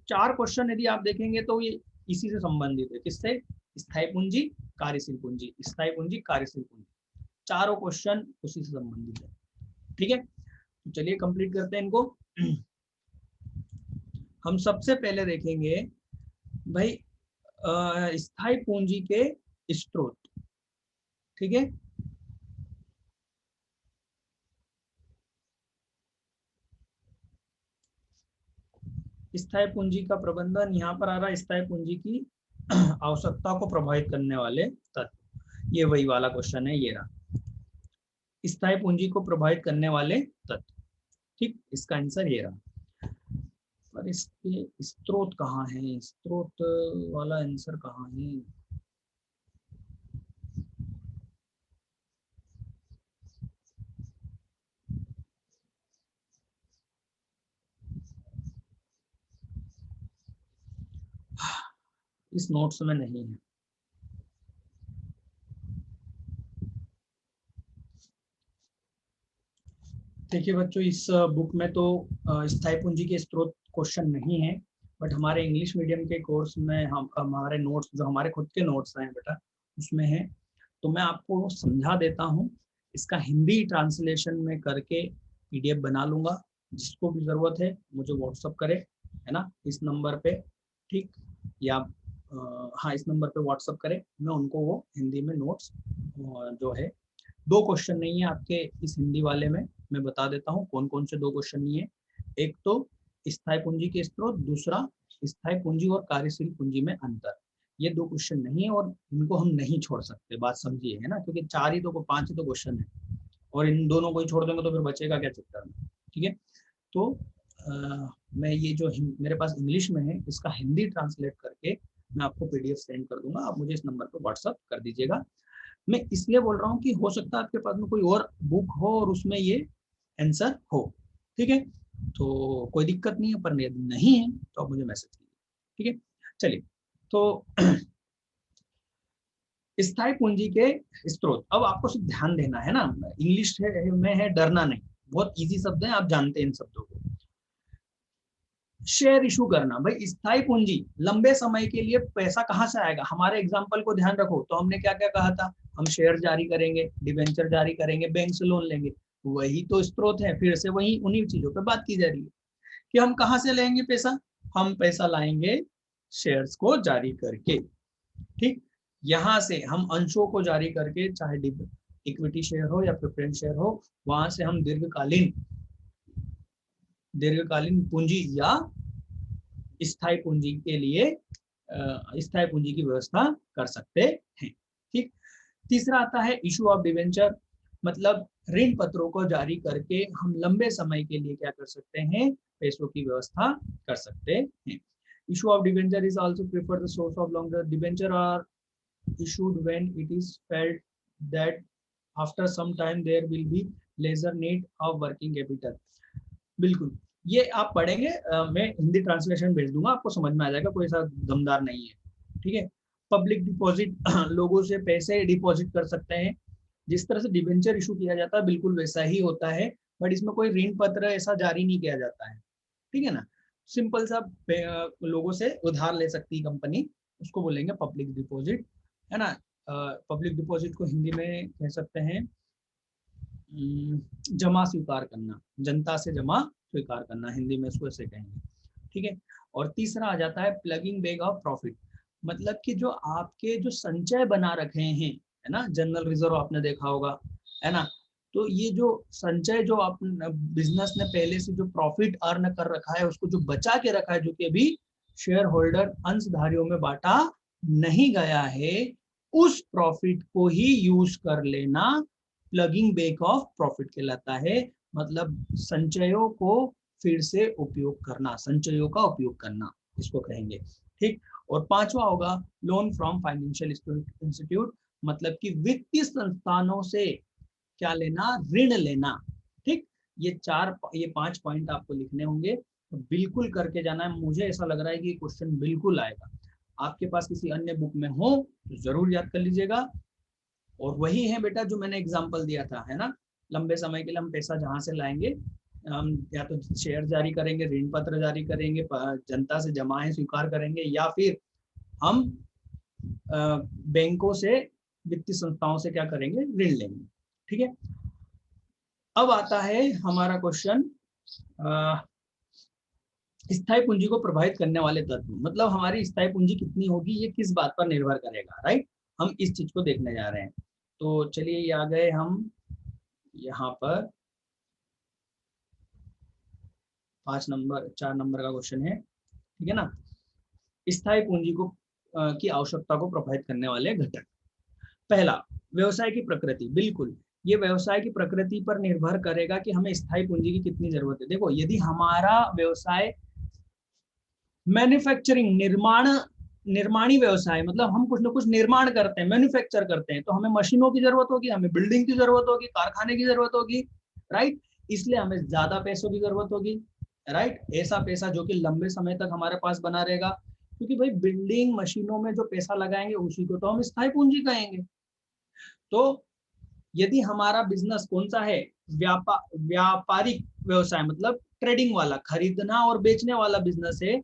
चार क्वेश्चन यदि आप देखेंगे तो ये इसी से संबंधित है। किससे? स्थायी पूंजी, कार्यशील पूंजी, स्थायी पूंजी, कार्यशील पूंजी, चारों क्वेश्चन उसी से संबंधित है। ठीक है, तो चलिए कंप्लीट करते हैं इनको। हम सबसे पहले देखेंगे भाई स्थायी पूंजी के स्रोत। ठीक है, स्थायी पूंजी का प्रबंधन यहाँ पर आ रहा है। स्थायी पूंजी की आवश्यकता को प्रभावित करने वाले तत्व, ये वही वाला क्वेश्चन है, ये रहा स्थायी पूंजी को प्रभावित करने वाले तत्व। ठीक, इसका आंसर ये रहा। पर इसके स्रोत कहाँ है, स्रोत वाला आंसर कहाँ है? इस नोट्स में नहीं है। देखिए बच्चों, इस बुक में तो स्थायी पूंजी के स्रोत क्वेश्चन नहीं है, बट हमारे इंग्लिश मीडियम के कोर्स में हम हमारे नोट्स, जो हमारे खुद के नोट्स हैं बेटा, उसमें है। तो मैं आपको समझा देता हूँ, इसका हिंदी ट्रांसलेशन में करके PDF बना लूँगा। जिसको भी ज़रूरत है मुझे व्हाट्सअप करे, है ना, इस नंबर पे, ठीक। या हाँ, इस नंबर पे व्हाट्सअप करे, मैं उनको वो हिंदी में नोट्स जो है, 2 क्वेश्चन नहीं है आपके इस हिंदी वाले में, मैं बता देता हूँ कौन कौन से 2 क्वेश्चन नहीं है। एक तो स्थायी पूंजी के स्रोत, दूसरा स्थायी पूंजी और कार्यशील पूंजी में अंतर। ये 2 क्वेश्चन नहीं है और इनको हम नहीं छोड़ सकते, बात समझिए, है ना, क्योंकि 5 ही तो क्वेश्चन है और इन दोनों को ही छोड़ देंगे तो फिर बचेगा क्या चक्कर में। ठीक है, तो मैं ये जो मेरे पास इंग्लिश में है, इसका हिंदी ट्रांसलेट करके मैं आपको PDF सेंड कर दूंगा, आप मुझे इस नंबर पर व्हाट्सअप कर दीजिएगा। मैं इसलिए बोल रहा हूँ कि हो सकता है आपके पास में कोई और बुक हो और उसमें ये आंसर हो। ठीक है, तो कोई दिक्कत नहीं है, पर यदि नहीं है तो आप मुझे मैसेज कीजिए। ठीक है, चलिए, तो स्थायी पूंजी के स्रोत। अब आपको सिर्फ ध्यान देना है ना, इंग्लिश में है, डरना नहीं, बहुत इजी शब्द है, आप जानते हैं इन शब्दों को। शेयर इशू करना, भाई स्थायी पूंजी लंबे समय के लिए पैसा कहाँ से आएगा? हमारे एग्जांपल को ध्यान रखो, तो हमने क्या क्या कहा था, हम शेयर जारी करेंगे, डिबेंचर जारी करेंगे, बैंक से लोन लेंगे, वही तो स्रोत है। फिर से वही उन्हीं चीजों पे बात की जा रही है कि हम कहाँ से लेंगे पैसा, हम पैसा लाएंगे शेयर्स को जारी करके। ठीक, यहाँ से हम अंशों को जारी करके, चाहे इक्विटी शेयर हो या प्रेफरेंस शेयर हो, वहां से हम दीर्घकालीन पूंजी या स्थायी पूंजी के लिए स्थायी पूंजी की व्यवस्था कर सकते हैं। ठीक, तीसरा आता है इशू ऑफ डिवेंचर, मतलब ऋण पत्रों को जारी करके हम लंबे समय के लिए क्या कर सकते हैं, पैसों की व्यवस्था कर सकते हैं। Issue of debenture is also preferred source of longer debenture are issued when it is felt that after some time there will be lesser need of working capital। बिल्कुल, ये आप पढ़ेंगे, मैं हिंदी ट्रांसलेशन भेज दूंगा, आपको समझ में आ जाएगा, कोई ऐसा दमदार नहीं है। ठीक है, पब्लिक डिपॉजिट, लोगों से पैसे डिपॉजिट कर सकते हैं, जिस तरह से डिबेंचर इशू किया जाता है बिल्कुल वैसा ही होता है, बट इसमें कोई ऋण पत्र ऐसा जारी नहीं किया जाता है। ठीक है ना, सिंपल सा लोगों से उधार ले सकती है कंपनी, उसको बोलेंगे पब्लिक डिपॉजिट, है ना। पब्लिक डिपॉजिट को हिंदी में कह सकते हैं जमा स्वीकार करना, जनता से जमा स्वीकार करना, हिंदी में इसको ऐसे कहेंगे। ठीक है, और तीसरा आ जाता है प्लगिंग बैग ऑफ प्रॉफिट, मतलब कि जो आपके जो संचय बना रखे हैं, है ना, जनरल रिजर्व आपने देखा होगा, है ना, तो ये जो संचय जो आप बिजनेस ने पहले से जो प्रॉफिट अर्न कर रखा है, उसको जो बचा के रखा है, जो कि अभी शेयर होल्डर अंशधारियों में बांटा नहीं गया है, उस प्रॉफिट को ही यूज कर लेना प्लगिंग बैक ऑफ प्रॉफिट कहलाता है, मतलब संचयों को फिर से उपयोग करना, संचयों का उपयोग करना इसको कहेंगे। ठीक, और पांचवा होगा लोन फ्रॉम फाइनेंशियल इंस्टीट्यूट, मतलब कि वित्तीय संस्थानों से क्या लेना, ऋण लेना। ठीक, ये 5 पॉइंट आपको लिखने होंगे, तो बिल्कुल करके जाना है। मुझे ऐसा लग रहा है कि क्वेश्चन बिल्कुल आएगा। आपके पास किसी अन्य बुक में हो तो जरूर याद कर लीजिएगा। और वही है बेटा जो मैंने एग्जांपल दिया था, है ना, लंबे समय के लिए हम पैसा जहां से लाएंगे, हम या तो शेयर जारी करेंगे, ऋण पत्र जारी करेंगे, जनता से जमाएं स्वीकार करेंगे, या फिर हम बैंकों से, वित्तीय संस्थाओं से क्या करेंगे, ऋण लेंगे। ठीक है, अब आता है हमारा क्वेश्चन, स्थायी पूंजी को प्रभावित करने वाले तत्व, मतलब हमारी स्थायी पूंजी कितनी होगी ये किस बात पर निर्भर करेगा, राइट। हम इस चीज को देखने जा रहे हैं। तो चलिए ये आ गए हम यहाँ पर 4 नंबर का क्वेश्चन है, ठीक है ना। स्थायी पूंजी को की आवश्यकता को प्रभावित करने वाले घटक। पहला, व्यवसाय की प्रकृति। बिल्कुल, ये व्यवसाय की प्रकृति पर निर्भर करेगा कि हमें स्थायी पूंजी की कितनी जरूरत है। देखो, यदि हमारा व्यवसाय मैन्युफैक्चरिंग, निर्माणी व्यवसाय, मतलब हम कुछ ना कुछ निर्माण करते हैं, मैन्युफैक्चर करते हैं, तो हमें मशीनों की जरूरत होगी, हमें बिल्डिंग की जरूरत होगी, कारखाने की जरूरत होगी, राइट। इसलिए हमें ज्यादा पैसों की जरूरत होगी, राइट। ऐसा पैसा जो कि लंबे समय तक हमारे पास बना रहेगा, क्योंकि भाई बिल्डिंग मशीनों में जो पैसा लगाएंगे उसी को तो हम स्थायी पूंजी कहेंगे। तो यदि हमारा बिजनेस कौन सा है, व्यापारिक व्यवसाय, मतलब ट्रेडिंग वाला, खरीदना और बेचने वाला बिजनेस है,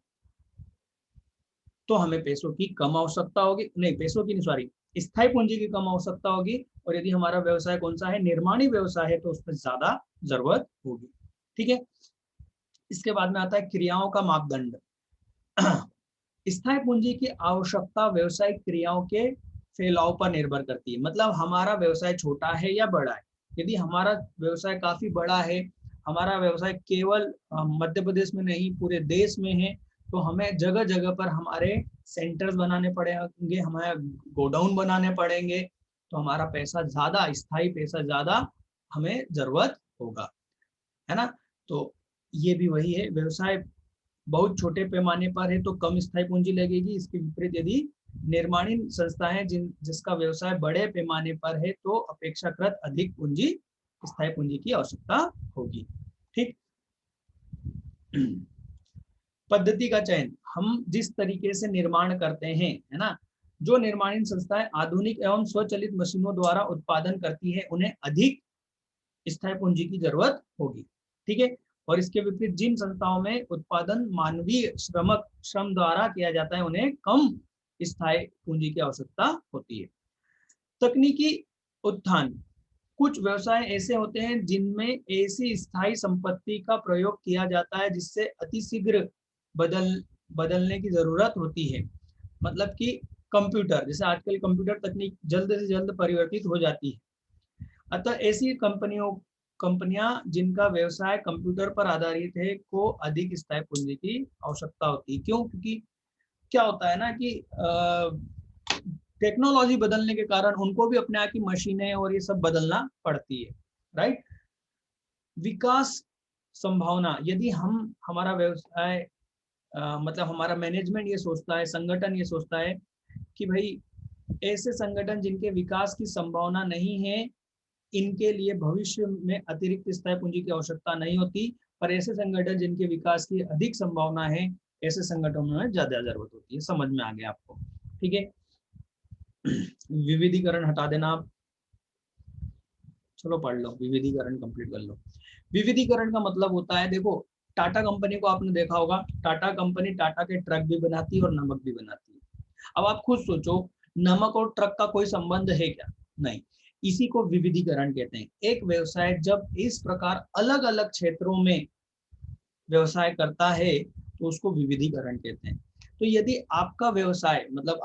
तो हमें पैसों की कम आवश्यकता होगी, नहीं पैसों की नहीं, सॉरी, स्थायी पूंजी की कम आवश्यकता होगी। और यदि हमारा व्यवसाय कौन सा है, निर्माणी व्यवसाय है, तो उसमें ज्यादा जरूरत होगी। ठीक है, इसके बाद में आता है क्रियाओं का मापदंड। स्थायी पूंजी की आवश्यकता व्यवसायिक क्रियाओं के फैलाव पर निर्भर करती है, मतलब हमारा व्यवसाय छोटा है या बड़ा है। यदि हमारा व्यवसाय काफी बड़ा है, हमारा व्यवसाय केवल मध्य प्रदेश में नहीं पूरे देश में है, तो हमें जगह जगह पर हमारे सेंटर्स बनाने पड़ेंगे, हमारे गोडाउन बनाने पड़ेंगे, तो हमारा पैसा ज्यादा, स्थायी पैसा ज्यादा हमें जरूरत होगा, है ना। तो ये भी वही है, व्यवसाय बहुत छोटे पैमाने पर है तो कम स्थायी पूंजी लगेगी। इसके विपरीत यदि निर्माणी संस्थाएं जिसका व्यवसाय बड़े पैमाने पर है, तो अपेक्षाकृत अधिक पूंजी, स्थायी पूंजी की आवश्यकता होगी। ठीक, पद्धति का चयन, हम जिस तरीके से निर्माण करते हैं, है ना, जो निर्माणी संस्थाएं आधुनिक एवं स्वचालित मशीनों द्वारा उत्पादन करती है, उन्हें अधिक स्थायी पूंजी की जरूरत होगी। ठीक है, और इसके विपरीत जिन संस्थाओं में उत्पादन मानवीय श्रम द्वारा किया जाता है, उन्हें कम स्थायी पूंजी की आवश्यकता होती है। तकनीकी उत्थान, कुछ व्यवसाय ऐसे होते हैं जिनमें ऐसी स्थायी संपत्ति का प्रयोग किया जाता है जिससे अतिशीघ्र बदलने की जरूरत होती है, मतलब कि कंप्यूटर, जैसे आजकल कंप्यूटर तकनीक जल्द से जल्द परिवर्तित हो जाती है। अतः ऐसी कंपनियां जिनका व्यवसाय कंप्यूटर पर आधारित है को अधिक स्थायी पूंजी की आवश्यकता होती है। क्यों? क्योंकि क्या होता है ना कि टेक्नोलॉजी बदलने के कारण उनको भी अपने आप की मशीनें और ये सब बदलना पड़ती है, राइट। विकास संभावना, यदि हम हमारा व्यवसाय मतलब हमारा मैनेजमेंट ये सोचता है, संगठन ये सोचता है कि भाई ऐसे संगठन जिनके विकास की संभावना नहीं है, इनके लिए भविष्य में अतिरिक्त स्थायी पूंजी की आवश्यकता नहीं होती, पर ऐसे संगठन जिनके विकास की अधिक संभावना है, ऐसे संगठनों में ज्यादा जरूरत होती है। समझ में आ गया आपको? ठीक है, विविधीकरण हटा देना आप, चलो पढ़ लो, विविधीकरण कंप्लीट कर लो। विविधीकरण का मतलब होता है, देखो टाटा कंपनी को आपने देखा होगा, टाटा कंपनी टाटा के ट्रक भी बनाती है और नमक भी बनाती है। अब आप खुद सोचो, नमक और ट्रक का कोई संबंध है क्या? नहीं। इसी को विविधीकरण कहते हैं। एक व्यवसाय जब इस प्रकार अलग अलग क्षेत्रों में व्यवसाय करता है तो उसको विविधीकरण कहते हैं। तो यदि आपका व्यवसाय, मतलब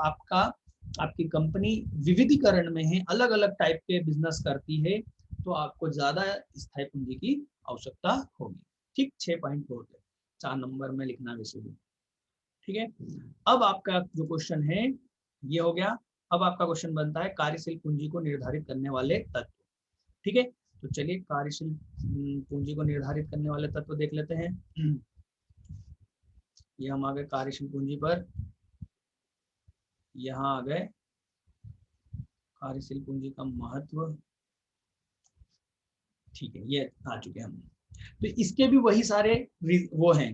आपकी कंपनी विविधीकरण में है, अलग अलग टाइप के बिजनेस करती है, तो आपको ज्यादा स्थायी पूंजी की आवश्यकता होगी। ठीक, 6 पॉइंट बहुत है, 4 नंबर में लिखना वैसे भी। ठीक है, अब आपका जो क्वेश्चन है ये हो गया। अब आपका क्वेश्चन बनता है कार्यशील पूंजी को निर्धारित करने वाले तत्व। ठीक है, तो चलिए कार्यशील पूंजी को निर्धारित करने वाले तत्व देख लेते हैं। ये हम आ गए कार्यशील पूंजी पर, यहाँ आ गए कार्यशील पूंजी का महत्व। ठीक है, ये आ चुके हम। तो इसके भी वही सारे वो हैं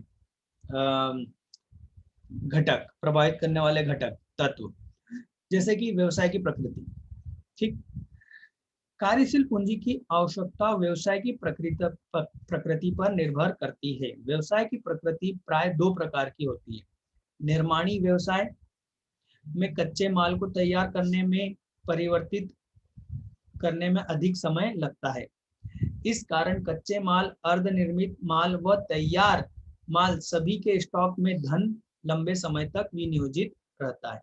घटक, प्रभावित करने वाले घटक तत्व, जैसे कि व्यवसाय की प्रकृति। ठीक, कार्यशील पूंजी की आवश्यकता व्यवसाय की प्रकृति पर निर्भर करती है। व्यवसाय की प्रकृति प्राय दो प्रकार की होती है। निर्माणी व्यवसाय में कच्चे माल को तैयार करने में, परिवर्तित करने में अधिक समय लगता है। इस कारण कच्चे माल, अर्धनिर्मित माल व तैयार माल सभी के स्टॉक में धन लंबे समय तक विनियोजित रहता है।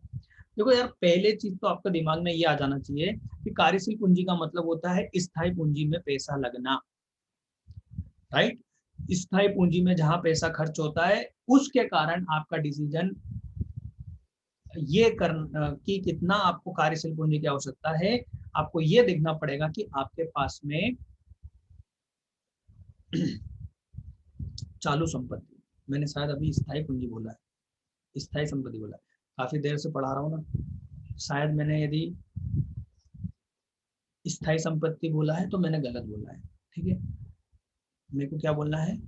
देखो यार, पहले चीज तो आपका दिमाग में ये आ जाना चाहिए कि कार्यशील पूंजी का मतलब होता है स्थायी पूंजी में पैसा लगना, राइट। स्थायी पूंजी में जहां पैसा खर्च होता है, उसके कारण आपका डिसीजन ये कि कितना आपको कार्यशील पूंजी की आवश्यकता है। आपको ये देखना पड़ेगा कि आपके पास में चालू संपत्ति, मैंने शायद अभी स्थायी पूंजी बोला है, स्थायी संपत्ति बोला है, काफी देर से पढ़ा रहा हूँ ना, शायद मैंने यदि स्थायी संपत्ति बोला है तो मैंने गलत बोला है। ठीक है, मेरे को क्या बोलना है,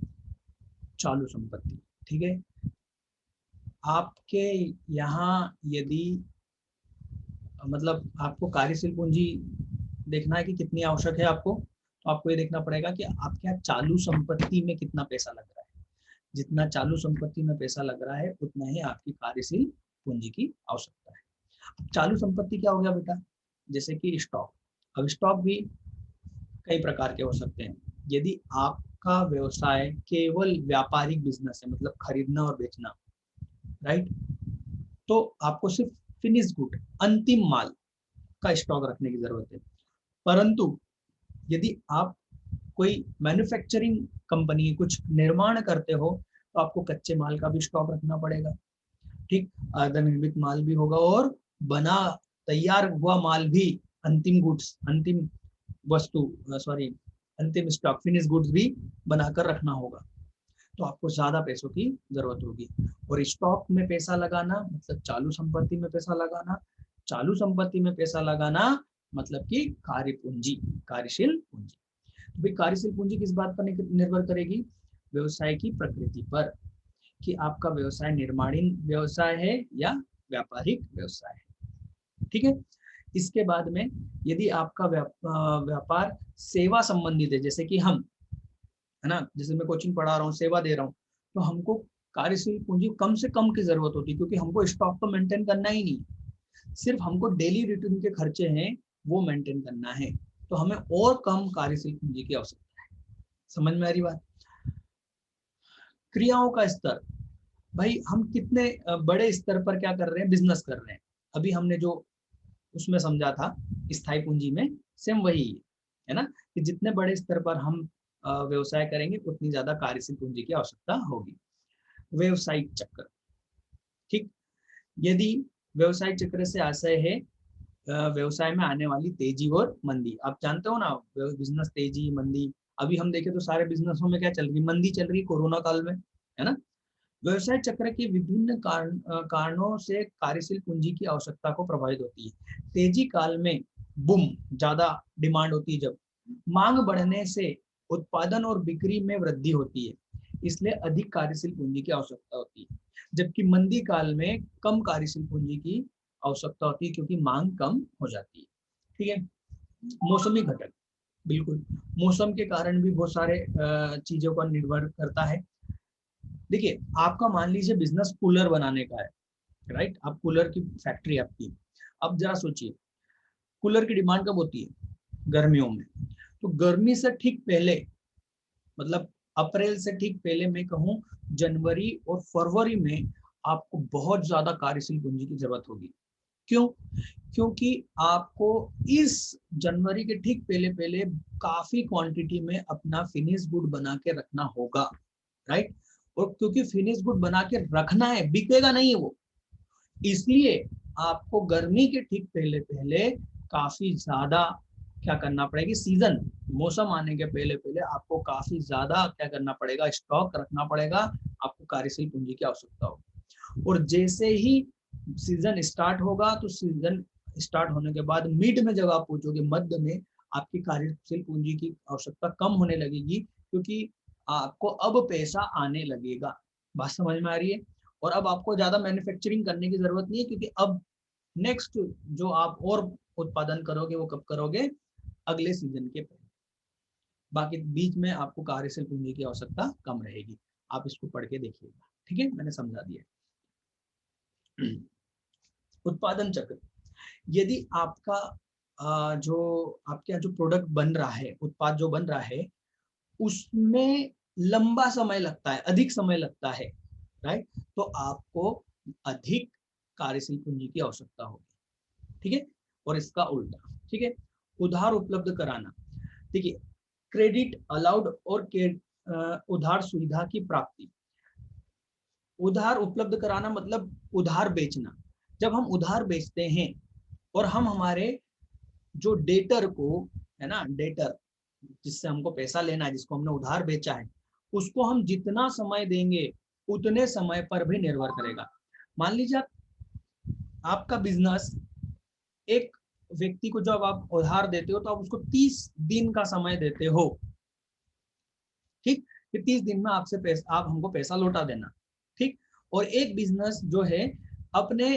चालू संपत्ति। ठीक है, आपके यहाँ यदि मतलब आपको कार्यशील पूंजी देखना है कि कितनी आवश्यक है आपको, तो आपको ये देखना पड़ेगा कि आपके यहाँ चालू संपत्ति में कितना पैसा लग रहा है। जितना चालू संपत्ति में पैसा लग रहा है, उतना ही आपकी कार्यशील पूंजी की आवश्यकता है। अब चालू संपत्ति क्या हो गया बेटा, जैसे कि स्टॉक। अब स्टॉक भी कई प्रकार के हो सकते हैं। यदि आपका व्यवसाय केवल व्यापारिक बिजनेस है, मतलब खरीदना और बेचना, राइट, तो आपको सिर्फ फिनिश गुड, अंतिम माल का स्टॉक रखने की जरूरत है। परंतु यदि आप कोई मैन्युफैक्चरिंग कंपनी, कुछ निर्माण करते हो, तो आपको कच्चे माल का भी स्टॉक रखना पड़ेगा। ठीक, अर्धनिर्मित माल भी होगा और बना तैयार हुआ माल भी, अंतिम गुड्स, अंतिम वस्तु, सॉरी अंतिम स्टॉक, फिनिश गुड्स भी बनाकर रखना होगा। तो आपको ज्यादा पैसों की जरूरत होगी। और स्टॉक में पैसा लगाना मतलब चालू संपत्ति में पैसा लगाना, चालू संपत्ति में पैसा लगाना मतलब कि कार्य पूंजी, कार्यशील पूंजी। तो भाई कार्यशील पूंजी किस बात पर निर्भर करेगी, व्यवसाय की प्रकृति पर, कि आपका व्यवसाय निर्माणी व्यवसाय है या व्यापारिक व्यवसाय है। ठीक है, इसके बाद में यदि आपका व्यापार सेवा संबंधित है, जैसे कि हम, है ना, जैसे मैं कोचिंग पढ़ा रहा हूँ, सेवा दे रहा हूँ, तो हमको कार्यशील पूंजी कम से कम की जरूरत होती है, क्योंकि हमको स्टॉक तो मेंटेन करना ही नहीं, सिर्फ हमको डेली रूटीन के खर्चे हैं वो मेंटेन करना है। तो हमें और कम कार्यशील पूंजी की आवश्यकता है। समझ में आ रही बात। क्रियाओं का स्तर, भाई हम कितने बड़े स्तर पर क्या कर रहे हैं, बिजनेस कर रहे हैं। अभी हमने जो उसमें समझा था स्थायी पूंजी में, सेम वही है ना, कि जितने बड़े स्तर पर हम व्यवसाय करेंगे, उतनी ज्यादा कार्यशील पूंजी की आवश्यकता होगी। व्यवसायिक चक्र, ठीक, यदि व्यवसायिक चक्र से आशय है व्यवसाय में आने वाली तेजी और मंदी। आप जानते हो ना, बिजनेस तेजी मंदी, अभी हम देखें तो सारे बिजनेसों में क्या चल रही, मंदी चल रही कोरोना काल में, है ना। व्यवसाय चक्र के विभिन्न कारणों से कार्यशील पूंजी की आवश्यकता को प्रभावित होती है। तेजी काल में बूम, ज्यादा डिमांड होती है, जब मांग बढ़ने से उत्पादन और बिक्री में वृद्धि होती है, इसलिए अधिक कार्यशील पूंजी की आवश्यकता होती है। जबकि मंदी काल में कम कार्यशील पूंजी की आवश्यकता होती है, क्योंकि मांग कम हो जाती है। ठीक है, मौसमी घटक, बिल्कुल मौसम के कारण भी बहुत सारे चीजों पर निर्भर करता है। देखिए, आपका मान लीजिए बिजनेस कूलर बनाने का है, राइट, आप कूलर की फैक्ट्री आपकी। अब जरा सोचिए, कूलर की डिमांड कब होती है, गर्मियों में। तो गर्मी से ठीक पहले, मतलब अप्रैल से ठीक पहले, मैं कहूँ जनवरी और फरवरी में आपको बहुत ज्यादा कार्यशील पूंजी की जरूरत होगी। क्यों, क्योंकि आपको इस जनवरी के ठीक पहले पहले काफी क्वांटिटी में अपना फिनिश गुड बना के रखना होगा, राइट। और क्योंकि फिनिश गुड बना के रखना है, बिकेगा नहीं है वो, इसलिए आपको गर्मी के ठीक पहले पहले काफी ज्यादा क्या करना पड़ेगी, सीजन मौसम आने के पहले पहले आपको काफी ज्यादा क्या करना पड़ेगा, स्टॉक रखना पड़ेगा, आपको कार्यशील पूंजी की आवश्यकता होगी। और जैसे ही सीजन स्टार्ट होगा तो सीजन स्टार्ट होने के बाद मिड में जब आप पहुंचोगे, मध्य में आपकी कार्यशील पूंजी की आवश्यकता कम होने लगेगी, क्योंकि आपको अब पैसा आने लगेगा। बात समझ में आ रही है? और अब आपको ज्यादा मैन्युफैक्चरिंग करने की जरूरत नहीं है, क्योंकि अब नेक्स्ट जो आप और उत्पादन करोगे वो कब करोगे, अगले सीजन के पहले। बाकी बीच में आपको कार्यशील पूंजी की आवश्यकता कम रहेगी। आप इसको पढ़ के देखिएगा, ठीक है, मैंने समझा दिया। उत्पादन चक्र, यदि आपका जो आपके यहाँ जो प्रोडक्ट बन रहा है, उत्पाद जो बन रहा है, उसमें लंबा समय लगता है, अधिक समय लगता है, राइट, तो आपको अधिक कार्यशील पूंजी की आवश्यकता होगी, ठीक है। और इसका उल्टा, ठीक है, उधार उपलब्ध कराना। देखिए, क्रेडिट अलाउड और उधार सुविधा की प्राप्ति। उधार उपलब्ध कराना मतलब उधार बेचना। जब हम उधार बेचते हैं और हम हमारे जो डेटर को, है ना, डेटर जिससे हमको पैसा लेना है, जिसको हमने उधार बेचा है, उसको हम जितना समय देंगे उतने समय पर भी निर्भर करेगा। मान लीजिए आपका बिजनेस, एक व्यक्ति को जब आप उधार देते हो तो आप उसको 30 दिन का समय देते हो, ठीक, कि 30 दिन में आपसे पैसा, आप हमको पैसा लौटा देना, ठीक। और एक बिजनेस जो है अपने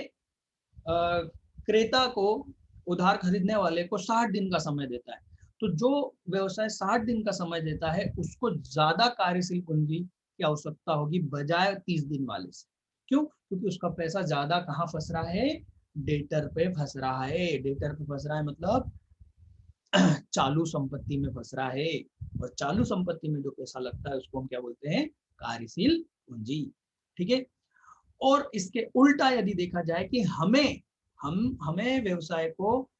क्रेता को, उधार खरीदने वाले को 60 दिन का समय देता है। तो जो व्यवसाय 60 दिन का समय देता है उसको ज्यादा कार्यशील पूंजी की आवश्यकता होगी बजाय 30 दिन वाले से। क्यों? क्योंकि उसका पैसा ज्यादा कहाँ फंस रहा है, डेटर पे फंस रहा है। डेटर पे फंस रहा है मतलब चालू संपत्ति में फंस रहा है, और चालू संपत्ति में जो पैसा लगता है उसको हम क्या बोलते हैं, कार्यशील पूंजी, ठीक है। और इसके उल्टा यदि देखा जाए कि हमें व्यवसाय को,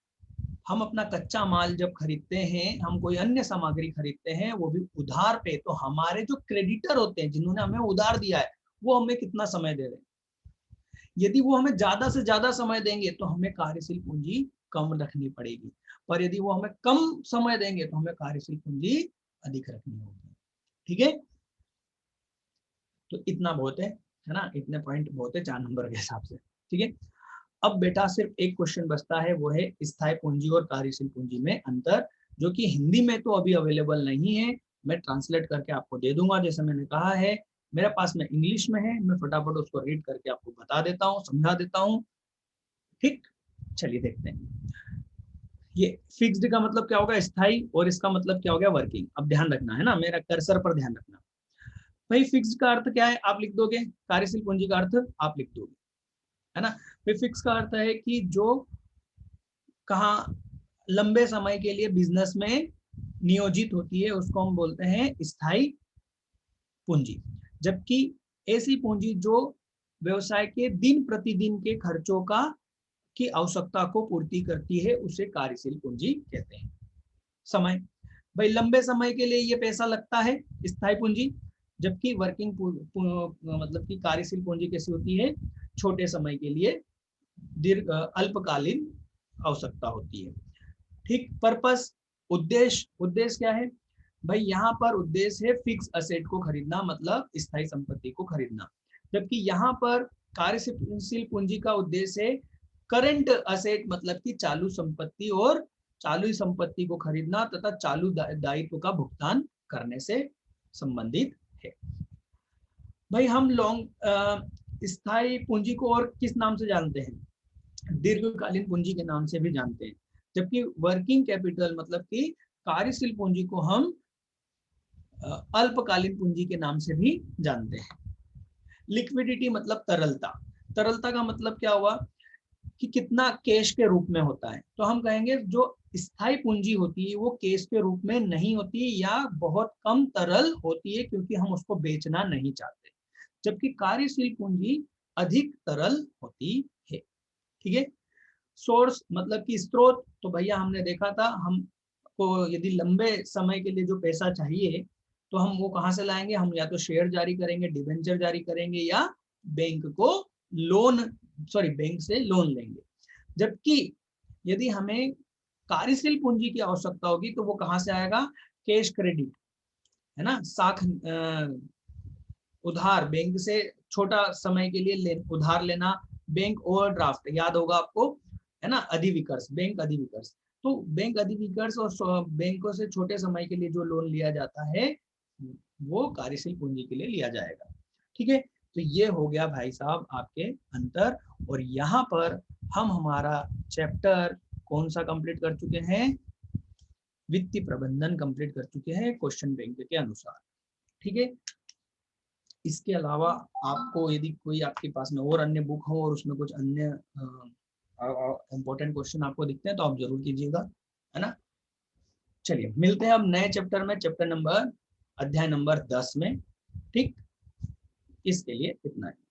हम अपना कच्चा माल जब खरीदते हैं, हम कोई अन्य सामग्री खरीदते हैं, वो भी उधार पे, तो हमारे जो क्रेडिटर होते हैं जिन्होंने हमें उधार दिया है, वो हमें कितना समय दे रहे हैं। यदि वो हमें ज्यादा से ज्यादा समय देंगे तो हमें कार्यशील पूंजी कम रखनी पड़ेगी, पर यदि वो हमें कम समय देंगे तो हमें कार्यशील पूंजी अधिक रखनी होगी, ठीक है। तो इतना बहुत है ना, इतने पॉइंट बहुत है 4 नंबर के हिसाब से, ठीक है। अब बेटा सिर्फ एक क्वेश्चन बचता है, वो है स्थायी पूंजी और कार्यशील पूंजी में अंतर, जो कि हिंदी में तो अभी अवेलेबल नहीं है, मैं ट्रांसलेट करके आपको दे दूंगा। जैसे मैंने कहा है, मेरे पास में इंग्लिश में है, मैं फटाफट उसको रीड करके आपको बता देता हूँ, समझा देता हूँ, ठीक। चलिए देखते हैं। ये फिक्स्ड का मतलब क्या होगा, स्थायी, और इसका मतलब क्या हो गया, वर्किंग। अब ध्यान रखना है ना, मेरा कर्सर पर ध्यान रखना। भाई फिक्स्ड का अर्थ क्या है, आप लिख दोगे, कार्यशील पूंजी का अर्थ आप लिख दोगे, है ना। फिर फिक्स का अर्थ है कि जो कहाँ लंबे समय के लिए बिजनेस में नियोजित होती है, उसको हम बोलते हैं स्थायी पूंजी। जबकि ऐसी पूंजी जो व्यवसाय के दिन प्रतिदिन के खर्चों का की आवश्यकता को पूर्ति करती है, उसे कार्यशील पूंजी कहते हैं। समय, भाई लंबे समय के लिए ये पैसा लगता है, स्थायी पूंजी। जबकि वर्किंग मतलब कि कार्यशील पूंजी कैसी होती है, छोटे समय के लिए दीर्घ अल्पकालीन आवश्यकता होती है, ठीक। पर्पस, उद्देश्य, उद्देश्य क्या है भाई, यहाँ पर उद्देश्य है फिक्स असेट को खरीदना, मतलब स्थायी संपत्ति को खरीदना। जबकि यहाँ पर कार्यशील पूंजी का उद्देश्य है करंट असेट, मतलब कि चालू संपत्ति, और चालू संपत्ति को खरीदना तथा चालू दायित्व का भुगतान करने से संबंधित है। भाई हम लॉन्ग स्थायी पूंजी को और किस नाम से जानते हैं, दीर्घकालीन पूंजी के नाम से भी जानते हैं। जबकि वर्किंग कैपिटल मतलब कि कार्यशील पूंजी को हम अल्पकालीन पूंजी के नाम से भी जानते हैं। लिक्विडिटी मतलब तरलता, तरलता का मतलब क्या हुआ कि कितना कैश के रूप में होता है, तो हम कहेंगे जो स्थायी पूंजी होती है वो कैश के रूप में नहीं होती या बहुत कम तरल होती है, क्योंकि हम उसको बेचना नहीं चाहते। जबकि कार्यशील पूंजी अधिक तरल होती है, ठीक है। सोर्स मतलब कि स्रोत, तो भैया हमने देखा था, हमको यदि लंबे समय के लिए जो पैसा चाहिए तो हम वो कहाँ से लाएंगे, हम या तो शेयर जारी करेंगे, डिबेंचर जारी करेंगे, या बैंक को लोन, सॉरी बैंक से लोन लेंगे। जबकि यदि हमें कार्यशील पूंजी की आवश्यकता होगी तो वो कहाँ से आएगा, कैश क्रेडिट, है ना, साख उधार, बैंक से छोटा समय के लिए उधार लेना, बैंक ओवरड्राफ्ट याद होगा आपको, है ना, अधिविकर्ष, बैंक अधिविकर्ष। तो बैंक अधिविकर्ष और बैंकों से छोटे समय के लिए जो लोन लिया जाता है वो कार्यशील पूंजी के लिए लिया जाएगा। ठीक है, तो ये हो गया भाई साहब आपके अंतर। और यहाँ पर हम हमारा चैप्टर कौन सा कंप्लीट कर चुके हैं, वित्तीय प्रबंधन कंप्लीट कर चुके हैं क्वेश्चन बैंक के अनुसार। ठीक है, इसके अलावा आपको यदि कोई आपके पास में और अन्य बुक हो और उसमें कुछ अन्य इंपॉर्टेंट क्वेश्चन आपको दिखते हैं तो आप जरूर कीजिएगा, है ना। चलिए मिलते हैं अब नए चैप्टर में, चैप्टर नंबर, अध्याय नंबर 10 में। ठीक, इसके लिए इतना ही।